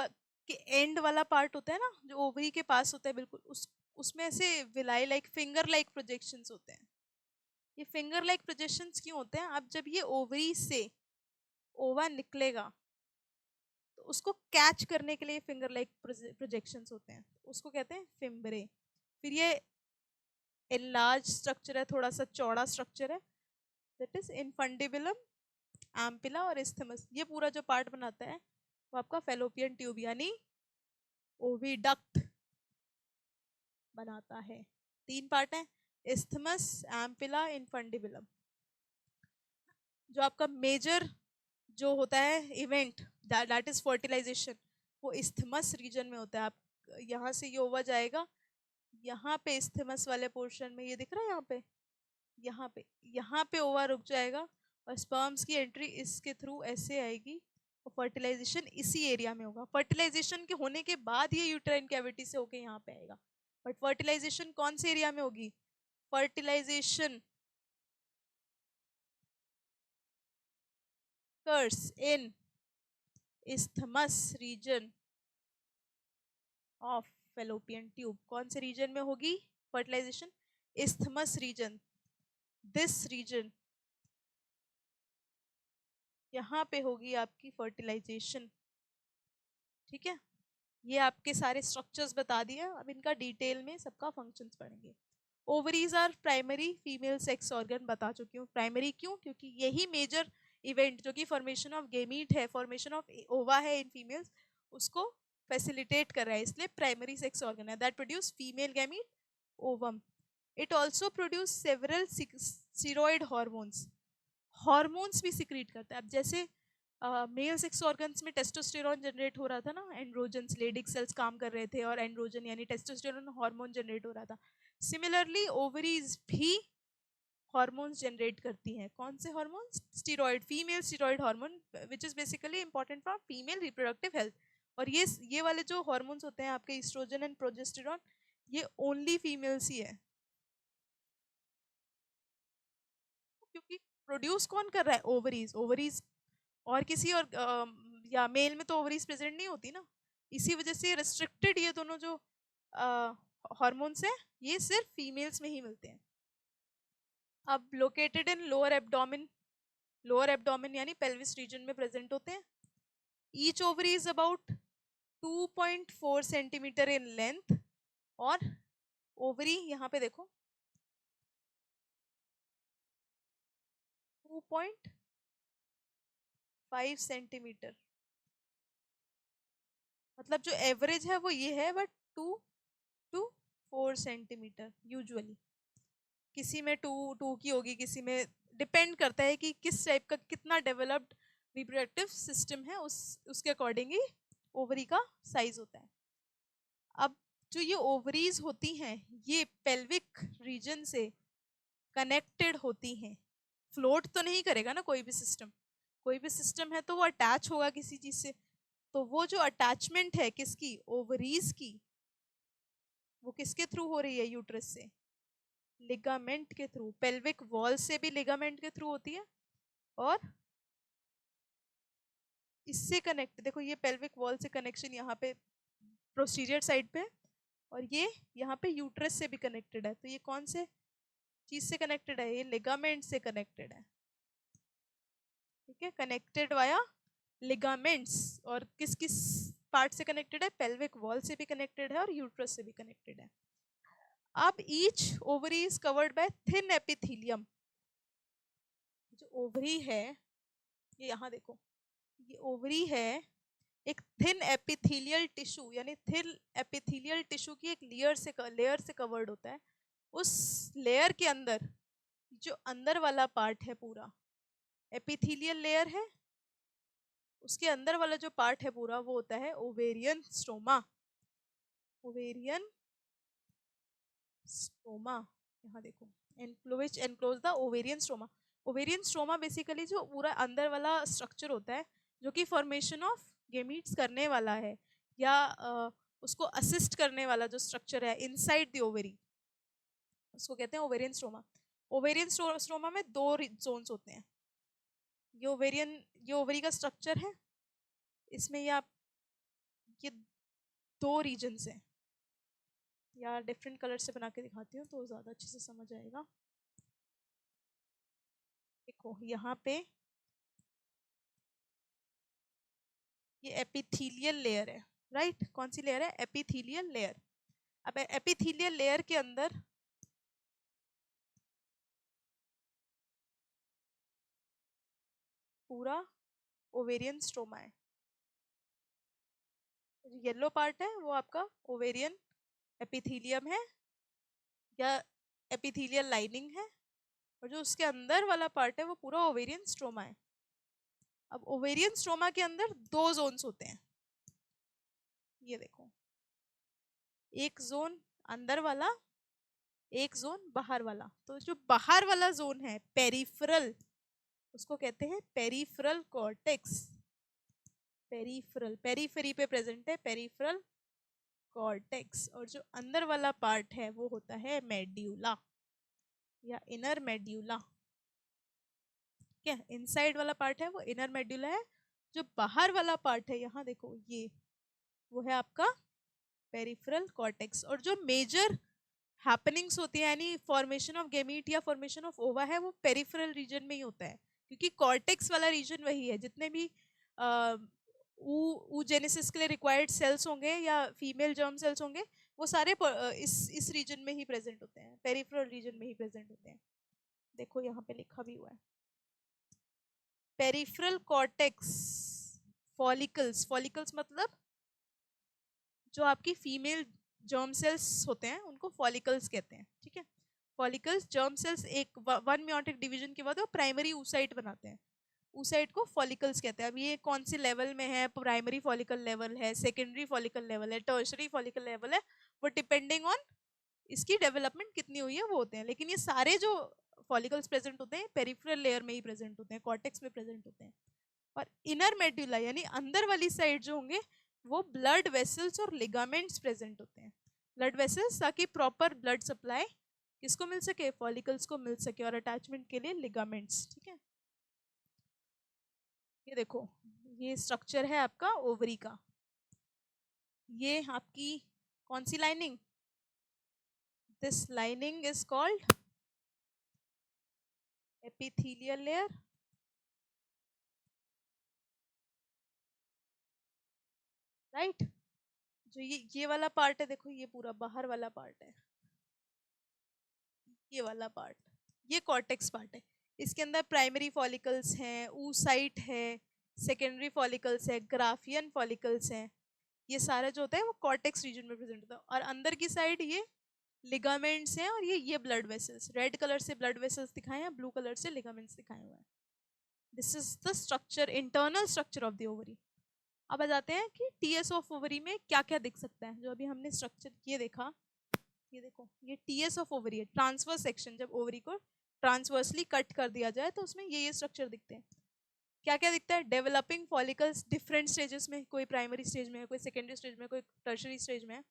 के एंड वाला पार्ट होता है ना, जो ओवरी के पास होता है बिल्कुल, उस उसमें ऐसे villi like finger like projections होते हैं। ये फिंगर लाइक प्रोजेक्शंस क्यों होते हैं? अब जब ये ओवरी से ओवा निकलेगा तो उसको कैच करने के लिए फिंगर लाइक प्रोजेक्शंस होते हैं, उसको कहते हैं फिम्ब्रे। फिर ये एनलार्ज स्ट्रक्चर है, थोड़ा सा चौड़ा स्ट्रक्चर है, दैट इज इनफंडिबुलम, एम्पिला और इस्थमस। ये पूरा जो पार्ट बनाता है वो आपका फेलोपियन ट्यूब यानी ओविडक्ट बनाता है। 3 पार्ट है, इस्थमस, एम्पिला, इनफंडिबुलम। जो आपका मेजर जो होता है इवेंट, दैट इज फर्टिलाइजेशन, वो इस्थमस रीजन में होता है। आप यहाँ से ये ओवा जाएगा, यहाँ पे इस्थमस वाले पोर्शन में, ये दिख रहा है यहाँ पे, यहाँ पे, यहाँ पे ओवा रुक जाएगा और स्पर्म्स की एंट्री इसके थ्रू ऐसे आएगी और फर्टिलाइजेशन इसी एरिया में होगा। फर्टिलाइजेशन के होने के बाद ये यूट्राइन कैविटी से होके यहाँ पे आएगा, बट फर्टिलाइजेशन कौन से एरिया में होगी? Fertilization occurs in isthmus region ऑफ फेलोपियन ट्यूब। कौन से रीजन में होगी fertilization? isthmus region, this region, यहाँ पे होगी आपकी फर्टिलाइजेशन, ठीक है। ये आपके सारे स्ट्रक्चर्स बता दिए, अब इनका डिटेल में सबका फंक्शंस पढ़ेंगे। Ovaries are primary female sex organ, बता चुकी हूँ। प्राइमरी क्यों? क्योंकि यही मेजर इवेंट जो कि फॉर्मेशन ऑफ गेमीट है, फॉर्मेशन ऑफ ओवा है इन फीमेल्स, उसको फैसिलिटेट कर रहा है, इसलिए प्राइमरी सेक्स ऑर्गन है। That produce female gamete, ovum. It also produce several steroid hormones, hormones भी सिक्रीट करता है। अब जैसे मेल सेक्स ऑर्गन्स में टेस्टोस्टेरॉन जनरेट हो रहा था ना, एंड्रोजन्स, लेडिक सेल्स काम कर रहे थे और एंड्रोजन यानी टेस्टोस्टेरॉन हार्मोन जनरेट हो रहा था। सिमिलरली ओवरीज भी हॉर्मोन्स जनरेट करती हैं। कौन से hormones? Steroid, female steroid hormone, which is basically important for female reproductive health. और ये वाले जो हॉर्मोन्स होते हैं आपके ईस्ट्रोजन एंड प्रोजेस्टेरॉन, ये ओनली फीमेल्स ही है, क्योंकि प्रोड्यूस कौन कर रहा है? ओवरीज। ओवरीज और किसी और या मेल में तो ओवरीज प्रेजेंट नहीं होती ना, इसी वजह से रिस्ट्रिक्टेड ये दोनों जो हॉर्मोन्स हैं ये सिर्फ फीमेल्स में ही मिलते हैं। अब located in lower abdomen, lower abdomen यानी पेल्विस रीजन में प्रेजेंट होते हैं। Each ovary is about 2.4 centimetre in length, और ओवरी यहाँ पे देखो 2.5 सेंटीमीटर, मतलब जो एवरेज है वो ये है, बट 2 to 4 सेंटीमीटर यूजुअली। किसी में 2 की होगी, किसी में डिपेंड करता है कि किस टाइप का कितना डेवलप्ड रिप्रोडक्टिव सिस्टम है, उसके अकॉर्डिंग ही ओवरी का साइज होता है। अब जो ये ओवरीज होती हैं ये पेल्विक रीजन से कनेक्टेड होती हैं। फ्लोट तो नहीं करेगा ना कोई भी सिस्टम, कोई भी सिस्टम है तो वो अटैच होगा किसी चीज से, तो वो जो अटैचमेंट है किसकी? ओवरीज की, वो किसके थ्रू हो रही है? यूट्रस से, लिगामेंट के थ्रू। पेल्विक वॉल से भी लिगामेंट के थ्रू होती है, और इससे कनेक्ट, देखो ये पेल्विक वॉल से कनेक्शन यहाँ पे प्रोसीरियर साइड पे, और ये यहाँ पे यूट्रस से भी कनेक्टेड है। तो ये कौन से चीज से कनेक्टेड है? ये लिगामेंट से कनेक्टेड है, ठीक है, कनेक्टेड वाया लिगामेंट्स। और किस किस पार्ट से कनेक्टेड है? पेल्विक वॉल से भी कनेक्टेड है और यूट्रस से भी कनेक्टेड है। अब each ovary is covered by thin epithelium. जो ओवरी है, ये यहाँ देखो, ये ओवरी है, एक थिन एपिथेलियल टिश्यू यानी थिन एपिथेलियल टिश्यू की एक लेयर से कवर्ड होता है। उस लेयर के अंदर जो अंदर वाला पार्ट है पूरा एपिथेलियल लेयर है, उसके अंदर वाला जो पार्ट है पूरा वो होता है ओवेरियन स्ट्रोमा। ओवेरियन स्ट्रोमा, यहाँ देखो, which enclose the ovarian stroma। Ovarian stroma basically जो पूरा अंदर वाला स्ट्रक्चर होता है जो कि फॉर्मेशन ऑफ गेमीट्स करने वाला है या उसको असिस्ट करने वाला जो स्ट्रक्चर है इनसाइड द ओवेरी, उसको कहते हैं ओवेरियन स्ट्रोमा। ओवेरियन स्ट्रोमा में दो जोन्स होते हैं। ये ओवरी का स्ट्रक्चर है, इसमें ये दो रीजन्स हैं। या डिफरेंट कलर से बना के दिखाती हूँ तो ज़्यादा अच्छे से समझ आएगा। देखो यहाँ पे ये एपिथेलियल लेयर है, राइट? कौन सी लेयर है? Epithelial layer. अब एपिथेलियल लेयर के अंदर पूरा ओवेरियन स्ट्रोमा है। जो येलो पार्ट है वो आपका ओवेरियन एपिथेलियम है या एपिथेलियल लाइनिंग है, और जो उसके अंदर वाला पार्ट है वो पूरा ओवेरियन स्ट्रोमा है। अब ओवेरियन स्ट्रोमा के अंदर दो जोन्स होते हैं, ये देखो, एक जोन अंदर वाला, एक जोन बाहर वाला। तो जो बाहर वाला जोन है पेरिफेरल, उसको कहते हैं पेरिफेरल कॉर्टेक्स। पेरिफेरल, पेरीफेरी पे प्रेजेंट है पेरिफेरल कॉर्टेक्स। और जो अंदर वाला पार्ट है वो होता है मेड्यूला या इनर मेड्यूला। क्या इनसाइड वाला पार्ट है वो इनर मेड्यूला है, जो बाहर वाला पार्ट है यहाँ देखो ये, वो है आपका पेरिफेरल कॉर्टेक्स। और जो मेजर हैपनिंग्स होती है यानी फॉर्मेशन ऑफ गेमीट या फॉर्मेशन ऑफ ओवा है वो पेरिफेरल रीजन में ही होता है, क्योंकि कॉर्टेक्स वाला रीजन वही है। जितने भी जेनेसिस के लिए रिक्वायर्ड सेल्स होंगे या फीमेल जर्म सेल्स होंगे वो सारे इस रीजन में ही प्रेजेंट होते हैं, पेरिफेरल रीजन में ही प्रेजेंट होते हैं। देखो यहाँ पे लिखा भी हुआ है पेरिफेरल कॉर्टेक्स फॉलिकल्स। फॉलिकल्स मतलब जो आपकी फीमेल जर्म सेल्स होते हैं उनको फॉलिकल्स कहते हैं, ठीक है? फॉलिकल्स जर्म सेल्स एक वन मेयोटिक डिवीजन के बाद वो प्राइमरी oocyte बनाते हैं, oocyte को फॉलिकल्स कहते हैं। अब ये कौन से लेवल में है, प्राइमरी फॉलिकल लेवल है, सेकेंडरी फॉलिकल लेवल है, टर्शरी फॉलिकल लेवल है, वो डिपेंडिंग ऑन इसकी डेवलपमेंट कितनी हुई है वो होते हैं। लेकिन ये सारे जो फॉलिकल्स प्रेजेंट होते हैं पेरिफेरल लेयर में ही प्रेजेंट होते हैं, कॉर्टेक्स में प्रेजेंट होते हैं। और इनर मेड्यूला यानी अंदर वाली साइड जो होंगे वो ब्लड वेसल्स और लिगामेंट्स प्रेजेंट होते हैं। ब्लड वेसल्स ताकि प्रॉपर ब्लड सप्लाई किसको मिल सके, फॉलिकल्स को मिल सके, और अटैचमेंट के लिए लिगामेंट्स, ठीक है? ये देखो, ये स्ट्रक्चर है आपका ओवरी का। ये आपकी कौन सी lining? This lining is called epithelial layer, right? जो ये वाला पार्ट है देखो, ये पूरा बाहर वाला पार्ट है, ये वाला पार्ट, ये कॉर्टेक्स पार्ट है। इसके अंदर प्राइमरी फॉलिकल्स हैं, oocyte है, सेकेंडरी फॉलिकल्स है, ग्राफियन फॉलिकल्स हैं। ये सारा जो होता है वो कॉर्टेक्स रीजन में प्रेजेंट होता है। और अंदर की साइड ये लिगामेंट्स हैं, और ये ब्लड वेसल्स, रेड कलर से ब्लड वेसल्स दिखाए हैं, ब्लू कलर से लिगामेंट्स दिखाए हुए हैं। This is the structure, internal structure of the ovary. अब आ जाते हैं कि टीएस ऑफ ओवरी में क्या क्या दिख सकता है। जो अभी हमने स्ट्रक्चर ये देखा, ये देखो, ये टीएस ऑफ ओवरी है, ट्रांसवर्स सेक्शन। जब ओवरी को ट्रांसवर्सली कट कर दिया जाए तो उसमें ये स्ट्रक्चर दिखते हैं। क्या क्या दिखता है? डेवलपिंग फॉलिकल्स डिफरेंट स्टेजेस में, कोई प्राइमरी स्टेज में है, कोई सेकेंडरी स्टेज में, कोई टर्शरी स्टेज में है।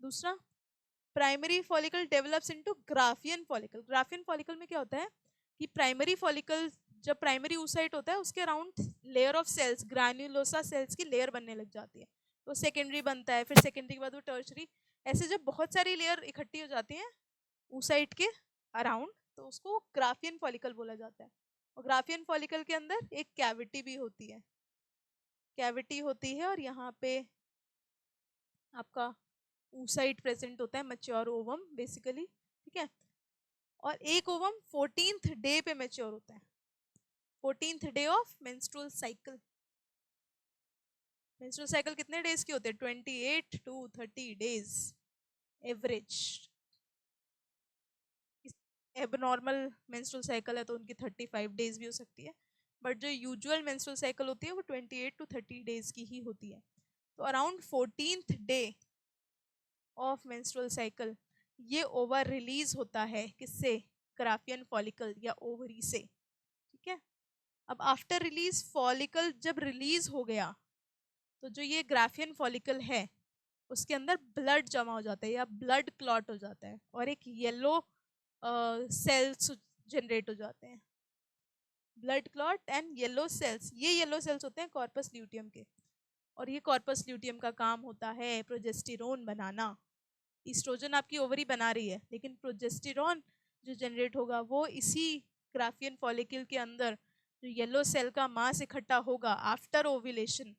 दूसरा, primary follicle develops into Graafian follicle. Graafian follicle में क्या होता है कि प्राइमरी फॉलिकल जब प्राइमरी oocyte होता है उसके around layer of cells, granulosa cells की लेयर बनने लग जाती है, तो सेकेंडरी बनता है, फिर सेकेंडरी के बाद वो टर्शरी। ऐसे जब बहुत सारी लेयर इकट्ठी हो जाती हैं oocyte के अराउंड तो उसको ग्राफियन फॉलिकल बोला जाता है। और ग्राफियन फॉलिकल के अंदर एक कैविटी भी होती है, कैविटी होती है, और यहाँ पे आपका oocyte प्रेजेंट होता है, मैच्योर ओवम बेसिकली, ठीक है। और एक ओवम 14th डे पे मैच्योर होता है, 14th day of menstrual cycle. Menstrual cycle कितने डेज की होते हैं? 28 to 30 days average. Abnormal menstrual cycle है तो उनकी 35 डेज भी हो सकती है, बट जो यूजुअल मेंस्ट्रुअल साइकिल होती है वो 28 to 30 डेज की ही होती है। तो around 14th day of menstrual cycle ये ओवर रिलीज होता है, किससे? ग्राफियन फॉलिकल या ओवरी से, ठीक है। अब आफ्टर रिलीज फॉलिकल जब रिलीज हो गया तो जो ये ग्राफियन फॉलिकल है उसके अंदर ब्लड जमा हो जाता है या ब्लड क्लॉट हो जाता है और एक येलो सेल्स जनरेट हो जाते हैं, blood clot and yellow cells. ये येलो सेल्स होते हैं कॉर्पस ल्यूटियम के, और ये कॉर्पस ल्यूटियम का काम होता है प्रोजेस्टेरोन बनाना। ईस्ट्रोजन आपकी ओवरी बना रही है, लेकिन प्रोजेस्टेरोन जो जनरेट होगा वो इसी ग्राफियन फॉलिकल के अंदर जो येलो सेल का मास इकट्ठा होगा आफ्टर ओव्यूलेशन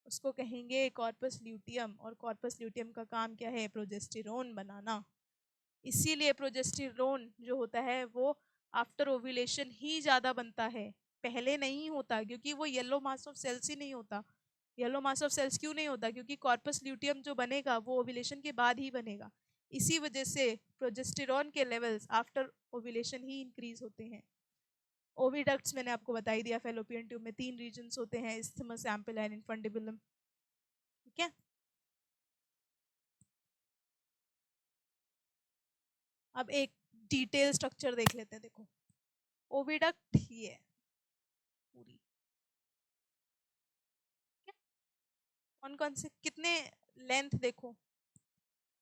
उसको कहेंगे कॉर्पस ल्यूटियम। और कॉर्पस ल्यूटियम का काम क्या है? प्रोजेस्टेरोन बनाना। इसीलिए प्रोजेस्टेरोन जो होता है वो आफ्टर ओव्यूलेशन ही ज़्यादा बनता है, पहले नहीं होता, क्योंकि वो येलो मास ऑफ सेल्स ही नहीं होता। येलो मास ऑफ सेल्स क्यों नहीं होता? क्योंकि कॉर्पस ल्यूटियम जो बनेगा वो ओव्यूलेशन के बाद ही बनेगा। इसी वजह से प्रोजेस्टेरोन के लेवल्स आफ्टर ओव्यूलेशन ही इंक्रीज होते हैं। ओविडक्ट्स मैंने आपको बता ही दिया, फैलोपियन ट्यूब में 3 रीजन्स होते हैं, इस्थमस, एम्पिला एंड इन्फंडिबुलम, ठीक है। अब एक डिटेल स्ट्रक्चर देख लेते हैं। देखो ओविडक्ट ये है पूरी, कौन कौन से कितने लेंथ देखो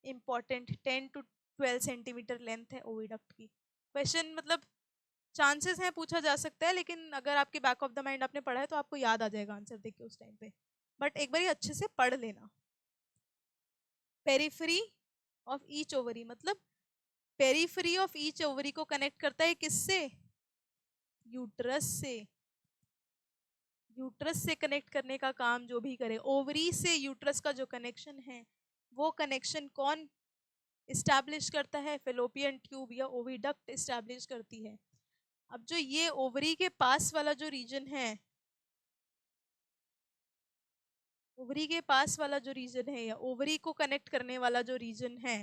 इंपॉर्टेंट, 10 to 12 सेंटीमीटर लेंथ है ओविडक्ट की। क्वेश्चन मतलब चांसेस हैं पूछा जा सकता है, लेकिन अगर आपके बैक ऑफ द माइंड आपने पढ़ा है तो आपको याद आ जाएगा आंसर देख के उस टाइम पे, बट एक बार अच्छे से पढ़ लेना। पेरिफेरी ऑफ ईच ओवरी मतलब पेरिफेरी ऑफ ईच ओवरी को कनेक्ट करता है किससे? यूट्रस से। यूट्रस से कनेक्ट करने का काम जो भी करे, ओवरी से यूट्रस का जो कनेक्शन है वो कनेक्शन कौन इस्टेब्लिश करता है? फेलोपियन ट्यूब या ओविडक्ट इस्टेब्लिश करती है। अब जो ये ओवरी के पास वाला जो रीजन है, ओवरी के पास वाला जो रीजन है या ओवरी को कनेक्ट करने वाला जो रीजन है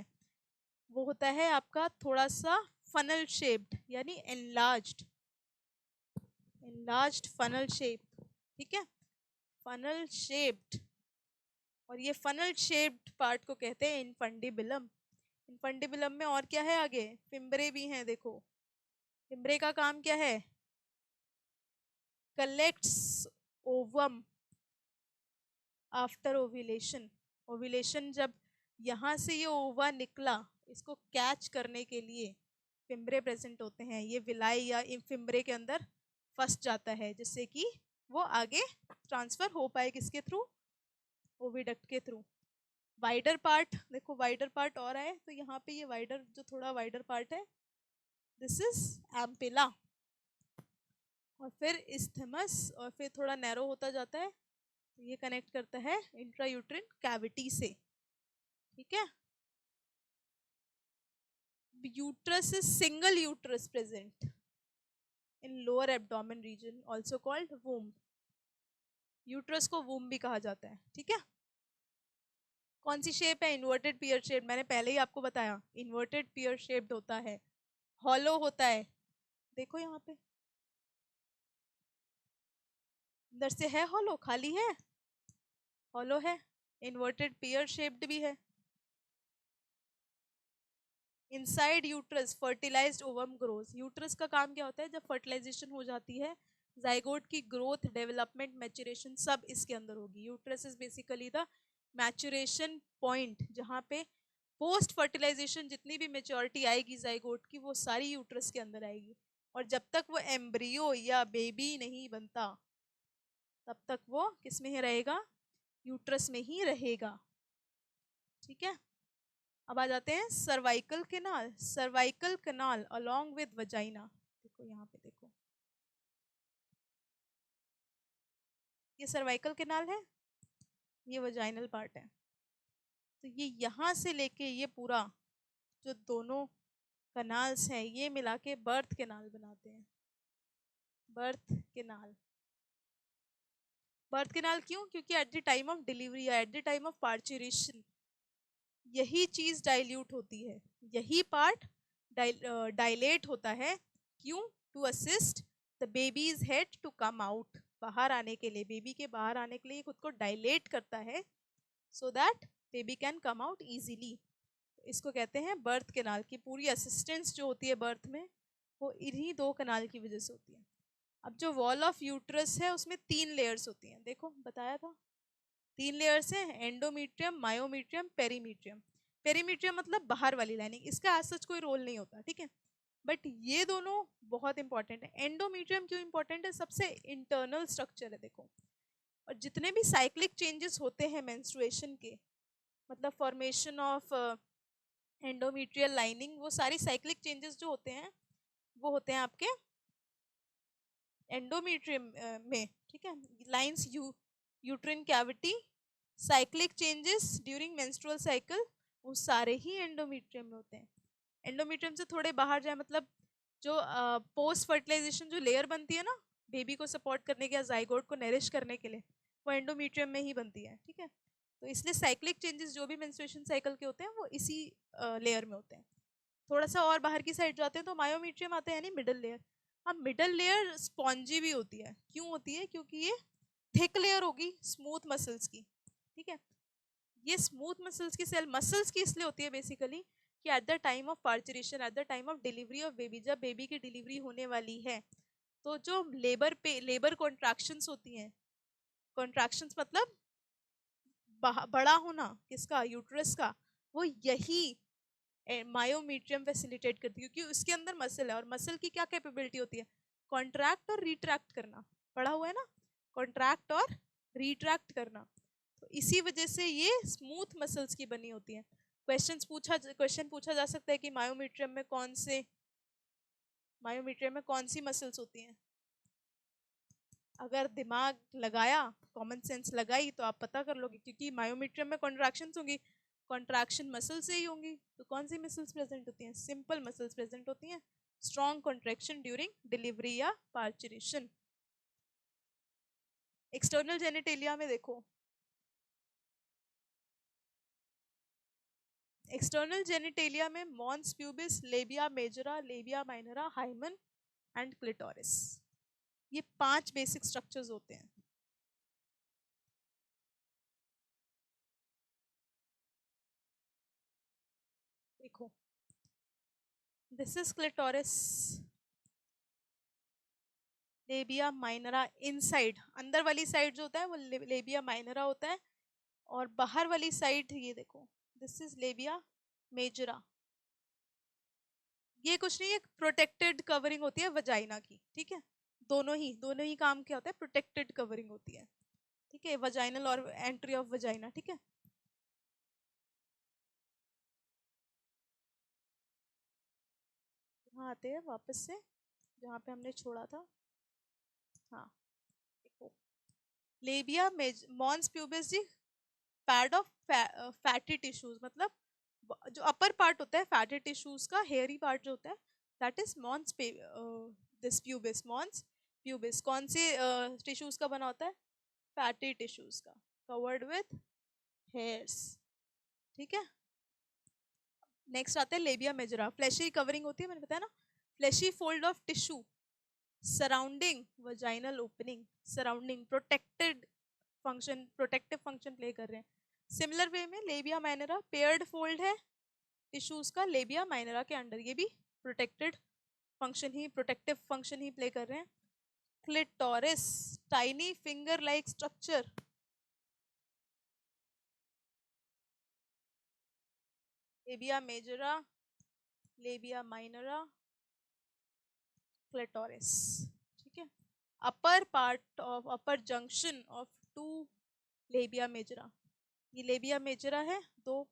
वो होता है आपका थोड़ा सा फनल शेप्ड, यानी एनलार्ज्ड, एनलार्ज्ड फनल शेप, ठीक है, फनल शेप्ड। और ये फनल शेप्ड पार्ट को कहते हैं इनफंडिबुलम। इनफंडिबुलम में और क्या है आगे? फिम्ब्रे भी हैं। देखो फिम्ब्रे का काम क्या है? Collects ovum after ovulation. Ovulation जब यहाँ से ये ओवा निकला, इसको कैच करने के लिए फिम्ब्रे प्रेजेंट होते हैं। ये विलाई या फिम्ब्रे के अंदर फंस जाता है, जिससे कि वो आगे ट्रांसफर हो पाए किसके थ्रू? ओविडक्ट के थ्रू। वाइडर पार्ट देखो, वाइडर पार्ट और आए तो यहाँ पे ये वाइडर जो थोड़ा वाइडर पार्ट है, दिस इज एम्पिला। और फिर इस्थमस, और फिर थोड़ा नैरो होता जाता है तो ये कनेक्ट करता है इंट्रायूट्रिन कैविटी से, ठीक है। Uterus is single uterus present in lower abdomen region also called womb. Uterus को वूम्ब भी कहा जाता है, ठीक है। कौन सी शेप है? Inverted pear shape. मैंने पहले ही आपको बताया इन्वर्टेड पियर शेप्ड होता है, हॉलो होता है। देखो यहाँ पे अंदर से है हॉलो, खाली है, हॉलो है, इन्वर्टेड पियर शेप्ड भी है। Inside uterus fertilized ovum grows. Uterus का काम क्या होता है? जब फर्टिलाइजेशन हो जाती है, जाइगोट की ग्रोथ, डेवलपमेंट, मैच्योरेशन सब इसके अंदर होगी। Uterus is basically the maturation point, जहाँ पे पोस्ट फर्टिलाइजेशन जितनी भी मेच्योरिटी आएगी जाइगोट की वो सारी यूट्रस के अंदर आएगी। और जब तक वो एम्ब्रियो या बेबी नहीं बनता तब तक वो किस में ही रहेगा? यूट्रस में ही रहेगा, ठीक है। अब आ जाते हैं cervical canal. Cervical canal along with vagina. देखो यहाँ पे देखो, ये सर्वाइकल कैनाल है, ये वजाइनल पार्ट है। तो ये यहाँ से लेके ये पूरा जो दोनों कनाल्स हैं ये मिला के बर्थ कैनाल बनाते हैं। बर्थ कैनाल, बर्थ कैनाल क्यों? क्योंकि at the time of delivery या at the time of parturition यही चीज डाइल्यूट होती है, यही पार्ट डायलेट होता है। क्यों? To assist the baby's head to come out, बाहर आने के लिए, बेबी के बाहर आने के लिए खुद को डायलेट करता है so that baby can come out easily. इसको कहते हैं बर्थ कैनाल की पूरी असिस्टेंस जो होती है बर्थ में वो इन्हीं दो कैनाल की वजह से होती है। अब जो वॉल ऑफ यूट्रस है उसमें 3 लेयर्स होती हैं, देखो बताया था 3 लेयर्स हैं, एंडोमीट्रियम, मायोमीट्रियम, पेरीमीट्रियम। पेरीमीट्रियम मतलब बाहर वाली लाइनिंग, इसका आज सच कोई रोल नहीं होता, ठीक है, बट ये दोनों बहुत इंपॉर्टेंट है। एंडोमीट्रियम क्यों इंपॉर्टेंट है? सबसे इंटरनल स्ट्रक्चर है देखो, और जितने भी साइक्लिक चेंजेस होते हैं मेंस्ट्रुएशन के, मतलब फॉर्मेशन ऑफ एंडोमीट्रियल लाइनिंग, वो सारी साइक्लिक चेंजेस जो होते हैं वो होते हैं आपके एंडोमीट्रियम में, ठीक है। Lines uterine cavity, cyclic changes during menstrual cycle, वो सारे ही एंडोमीट्रियम में होते हैं। एंडोमीट्रियम से थोड़े बाहर जाए, मतलब जो पोस्ट फर्टिलाइजेशन जो लेयर बनती है ना बेबी को सपोर्ट करने के या जाइगोट को नरिश करने के लिए, वो एंडोमीट्रियम में ही बनती है, ठीक है। तो इसलिए साइक्लिक चेंजेस जो भी मेंस्ट्रुएशन साइकिल के होते हैं वो इसी लेयर में होते हैं। थोड़ा सा और बाहर की साइड जाते हैं तो मायोमीट्रियम आते हैं, यानी मिडल लेयर। अब मिडल लेयर स्पॉन्जी भी होती है, क्यों होती है? क्योंकि ये थिक लेयर होगी स्मूथ मसल्स की, ठीक है। ये स्मूथ मसल्स की सेल मसल्स की इसलिए होती है बेसिकली कि eight the time of parturition, eight the time of delivery of baby, जब बेबी की डिलीवरी होने वाली है तो जो लेबर कॉन्ट्रैक्शंस होती हैं, कॉन्ट्रैक्शंस मतलब बड़ा होना किसका? यूट्रस का, वो यही मायोमीट्रियम फैसिलिटेट करती है, क्योंकि उसके अंदर मसल है और मसल की क्या कैपेबिलिटी होती है? कॉन्ट्रैक्ट और रिट्रैक्ट करना, पढ़ा हुआ है ना, कॉन्ट्रैक्ट और रिट्रैक्ट करना। तो इसी वजह से ये स्मूथ मसल्स की बनी होती है। क्वेश्चन पूछा जा सकता है कि मायोमीट्रियम में कौन सी मसल्स होती हैं? अगर दिमाग लगाया, कॉमन सेंस लगाई, तो आप पता कर लोगे, क्योंकि मायोमीट्रियम में कॉन्ट्रैक्शंस होंगी, कॉन्ट्रैक्शन मसल से ही होंगी, तो कौन सी मसल्स प्रेजेंट होती हैं? सिंपल मसल्स प्रेजेंट होती हैं। स्ट्रॉन्ग कॉन्ट्रैक्शन ड्यूरिंग डिलीवरी या पार्चुरेशन। एक्सटर्नल जेनिटेलिया में देखो, एक्सटर्नल जेनिटेलिया में mons pubis, labia majora, labia minora, hymen and clitoris, ये 5 बेसिक स्ट्रक्चर्स होते हैं। देखो, this is clitoris, labia minora inside, अंदर वाली साइड जो होता है वो लेबिया माइनरा होता है, और बाहर वाली साइड ये देखो, दिस इज लेबिया मेजरा। ये कुछ नहीं, एक प्रोटेक्टेड कवरिंग होती है वजाइना की, ठीक है। दोनों ही काम क्या होता है? प्रोटेक्टेड कवरिंग होती है, ठीक है, वजाइनल और एंट्री ऑफ वजाइना, ठीक है। यहाँ आते हैं वापस से जहाँ पे हमने छोड़ा था। हाँ देखो, लेबिया मॉन्स प्यूबिस जी, पैड ऑफ फैटी टिश्यूज, मतलब जो अपर पार्ट होता है फैटी टिश्यूज का, हेयरी पार्ट जो होता है, that is mons this pubis, mons pubis कौन से टिश्यूज का बना होता है? फैटी टिश्यूज का, कवर्ड विथ हेयर्स, ठीक है। नेक्स्ट आता है लेबिया मेजरा, फ्लैशी कवरिंग होती है, मैंने बताया ना, fleshy fold of tissue surrounding vaginal opening, surrounding protective function play कर रहे हैं। सिमिलर वे में लेबिया माइनरा पेयर्ड फोल्ड है टिश्यूज का लेबिया माइनरा के अंडर, ये भी प्रोटेक्टिव फंक्शन ही प्ले कर रहे हैं। Clitoris, tiny finger like structure, labia majora, labia minora, clitoris, ठीक है। Upper junction of 2 labia majora, ये लेबिया मेजरा है 2,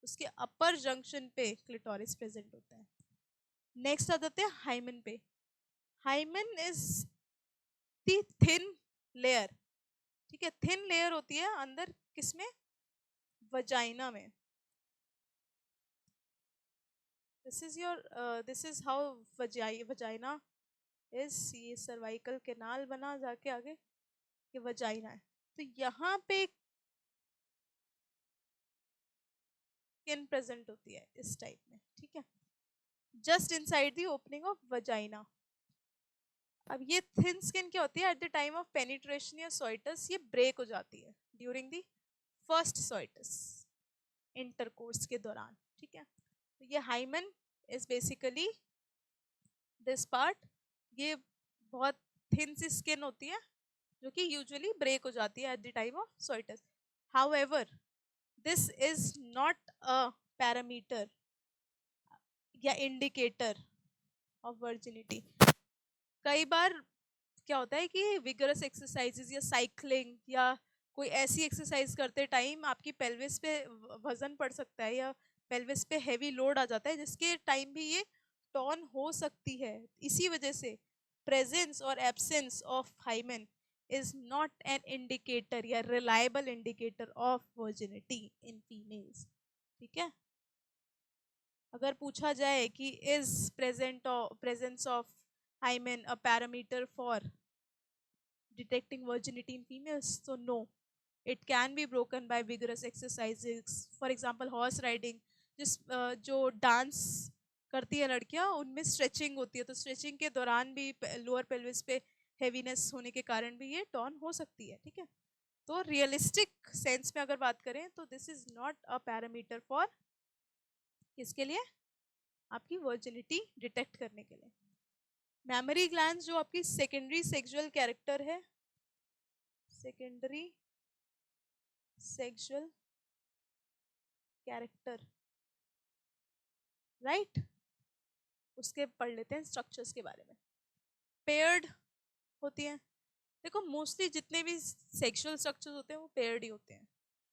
उसके अपर जंक्शन पे क्लिटोरिस प्रेजेंट होता है। नेक्स्ट आ जाते हैं हाइमन पे। Hymen is the thin layer, ठीक है, थिन लेयर होती है अंदर, किसमें? वजाइना में, this is how vagina is, ये सर्वाइकल कैनाल बना जाके आगे ये वजाइना है। तो यहाँ पे स्किन प्रेजेंट होती है इस टाइप में, ठीक है, just inside the opening of vagina. अब ये थिन स्किन क्या होती है, at the time of penetration या सोइटस ये ब्रेक हो जाती है during the first coitus, intercourse के दौरान, ठीक है। तो ये hymen is basically this part, ये बहुत थिन सी स्किन होती है जो कि यूजुअली ब्रेक हो जाती है at the time of coitus. However this is not a parameter या इंडिकेटर ऑफ वर्जिनिटी। कई बार क्या होता है कि विगरस एक्सरसाइजेज या साइकिलिंग या कोई ऐसी एक्सरसाइज करते टाइम आपकी पेल्विस पे वजन पड़ सकता है या पेल्विस पे हैवी लोड आ जाता है, जिसके टाइम भी ये टॉर्न हो सकती है। इसी वजह से प्रेजेंस और absence of hymen is not an indicator या reliable indicator of virginity in females, ठीक है। अगर पूछा जाए कि is presence of hymen a parameter for detecting virginity in females, so no, it can be broken by vigorous exercises, for example horse riding, जो डांस करती है लड़कियां उनमें स्ट्रेचिंग होती है, तो स्ट्रेचिंग के दौरान भी लोअर पेल्विस पे हेवीनेस होने के कारण भी ये टॉर्न हो सकती है, ठीक है। तो रियलिस्टिक सेंस में अगर बात करें तो this is not a parameter for किसके लिए, आपकी वर्जिनिटी डिटेक्ट करने के लिए। मैमरी ग्लैंड्स जो आपकी सेकेंडरी सेक्सुअल कैरेक्टर है, सेकेंडरी सेक्सुअल कैरेक्टर, राइट, उसके पढ़ लेते हैं स्ट्रक्चर्स के बारे में। पेयर्ड होती हैं, देखो मोस्टली जितने भी सेक्सुअल स्ट्रक्चर्स होते हैं वो पेयर्ड ही होते हैं।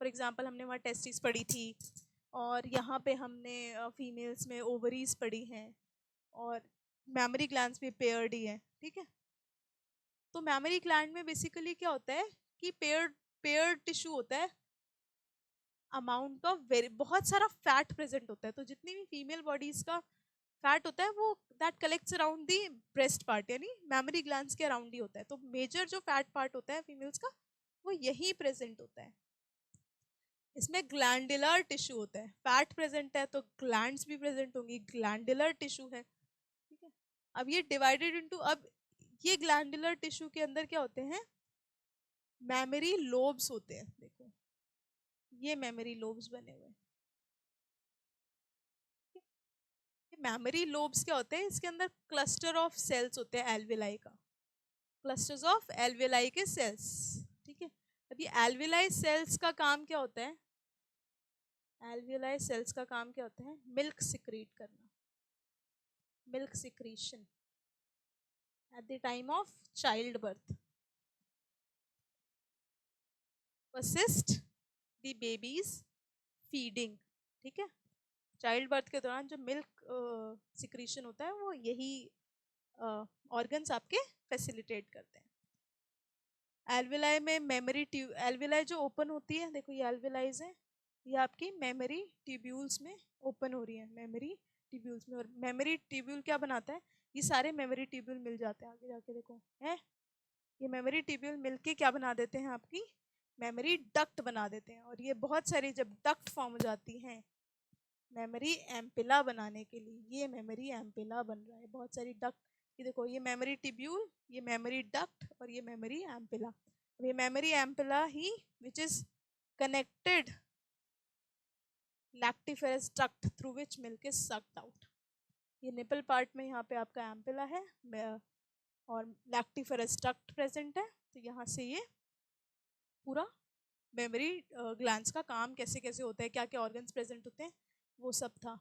फॉर एग्जांपल हमने वहाँ टेस्टिस पढ़ी थी, और यहाँ पे हमने फीमेल्स में ओवरीज पढ़ी हैं, और मैमरी ग्लैंड्स भी पेयर्ड ही है, ठीक है। तो मैमरी ग्लैंड में बेसिकली क्या होता है कि पेयर्ड टिश्यू होता है, अमाउंट ऑफ बहुत सारा फैट प्रेजेंट होता है। तो जितनी भी फीमेल बॉडीज का फैट होता है वो that collects around the breast part, यानी मैमरी ग्लैंड्स के अराउंड ही होता है। तो मेजर जो फैट पार्ट होता है फीमेल्स का वो यही प्रेजेंट होता है। इसमें ग्लैंडुलर टिश्यू होता है, फैट प्रेजेंट है तो ग्लैंड्स भी प्रेजेंट होंगी, ग्लैंडुलर टिश्यू है, ठीक है। अब ये डिवाइडेड इनटू, अब ये ग्लैंडुलर टिश्यू के अंदर क्या होते हैं, मेमोरी लोब्स होते हैं। देखो ये मेमोरी लोब्स बने हुए हैं, मेमोरी लोब्स क्या होते हैं, इसके अंदर क्लस्टर ऑफ सेल्स होते हैं एल्विलाई का, क्लस्टर्स ऑफ एल्विलाई के सेल्स, ठीक है। अब ये एल्विलाई सेल्स का काम क्या होता है, एल्विलाई सेल्स का काम क्या होता है, मिल्क सिक्रीट करना, milk secretion eight the time of child birth, assist the babies feeding, ठीक है। चाइल्ड बर्थ के दौरान जो मिल्क सिक्रीशन होता है वो यही ऑर्गन्स आपके फैसिलिटेट करते हैं। एल्विलाई में मेमोरी एल्विलाई जो ओपन होती है, देखो ये एल्विलाइज है, ये आपकी मेमोरी ट्यूब्यूल्स में ओपन हो रही है, मेमोरी ट्यूब्यूल्स में। और मेमोरी ट्यूब्यूल क्या बनाता है, ये सारे मेमोरी ट्यूब्यूल मिल जाते हैं, आगे जाके देखो है, ये मेमोरी ट्यूब्यूल मिलके क्या बना देते हैं, आपकी मेमोरी डक्ट बना देते हैं। और ये बहुत सारी जब डक्ट फॉर्म हो जाती हैं मेमोरी एम्पिला बनाने के लिए, ये मेमोरी एम्पिला बन रहा है, बहुत सारी डक्ट, ये देखो ये मेमोरी ट्यूब्यूल, ये मेमोरी डक्ट और ये मेमोरी एम्पिला। ये मेमोरी एम्पिला ही which is connected lactiferous duct through which milk is sucked out. ये निपल पार्ट में यहाँ पे आपका एम्पिला है और लैक्टिफेरस डक्ट प्रेजेंट है, तो यहाँ से ये पूरा मेमोरी ग्लैंड्स का काम कैसे कैसे होता है, क्या क्या ऑर्गन्स प्रेजेंट होते हैं वो सब था।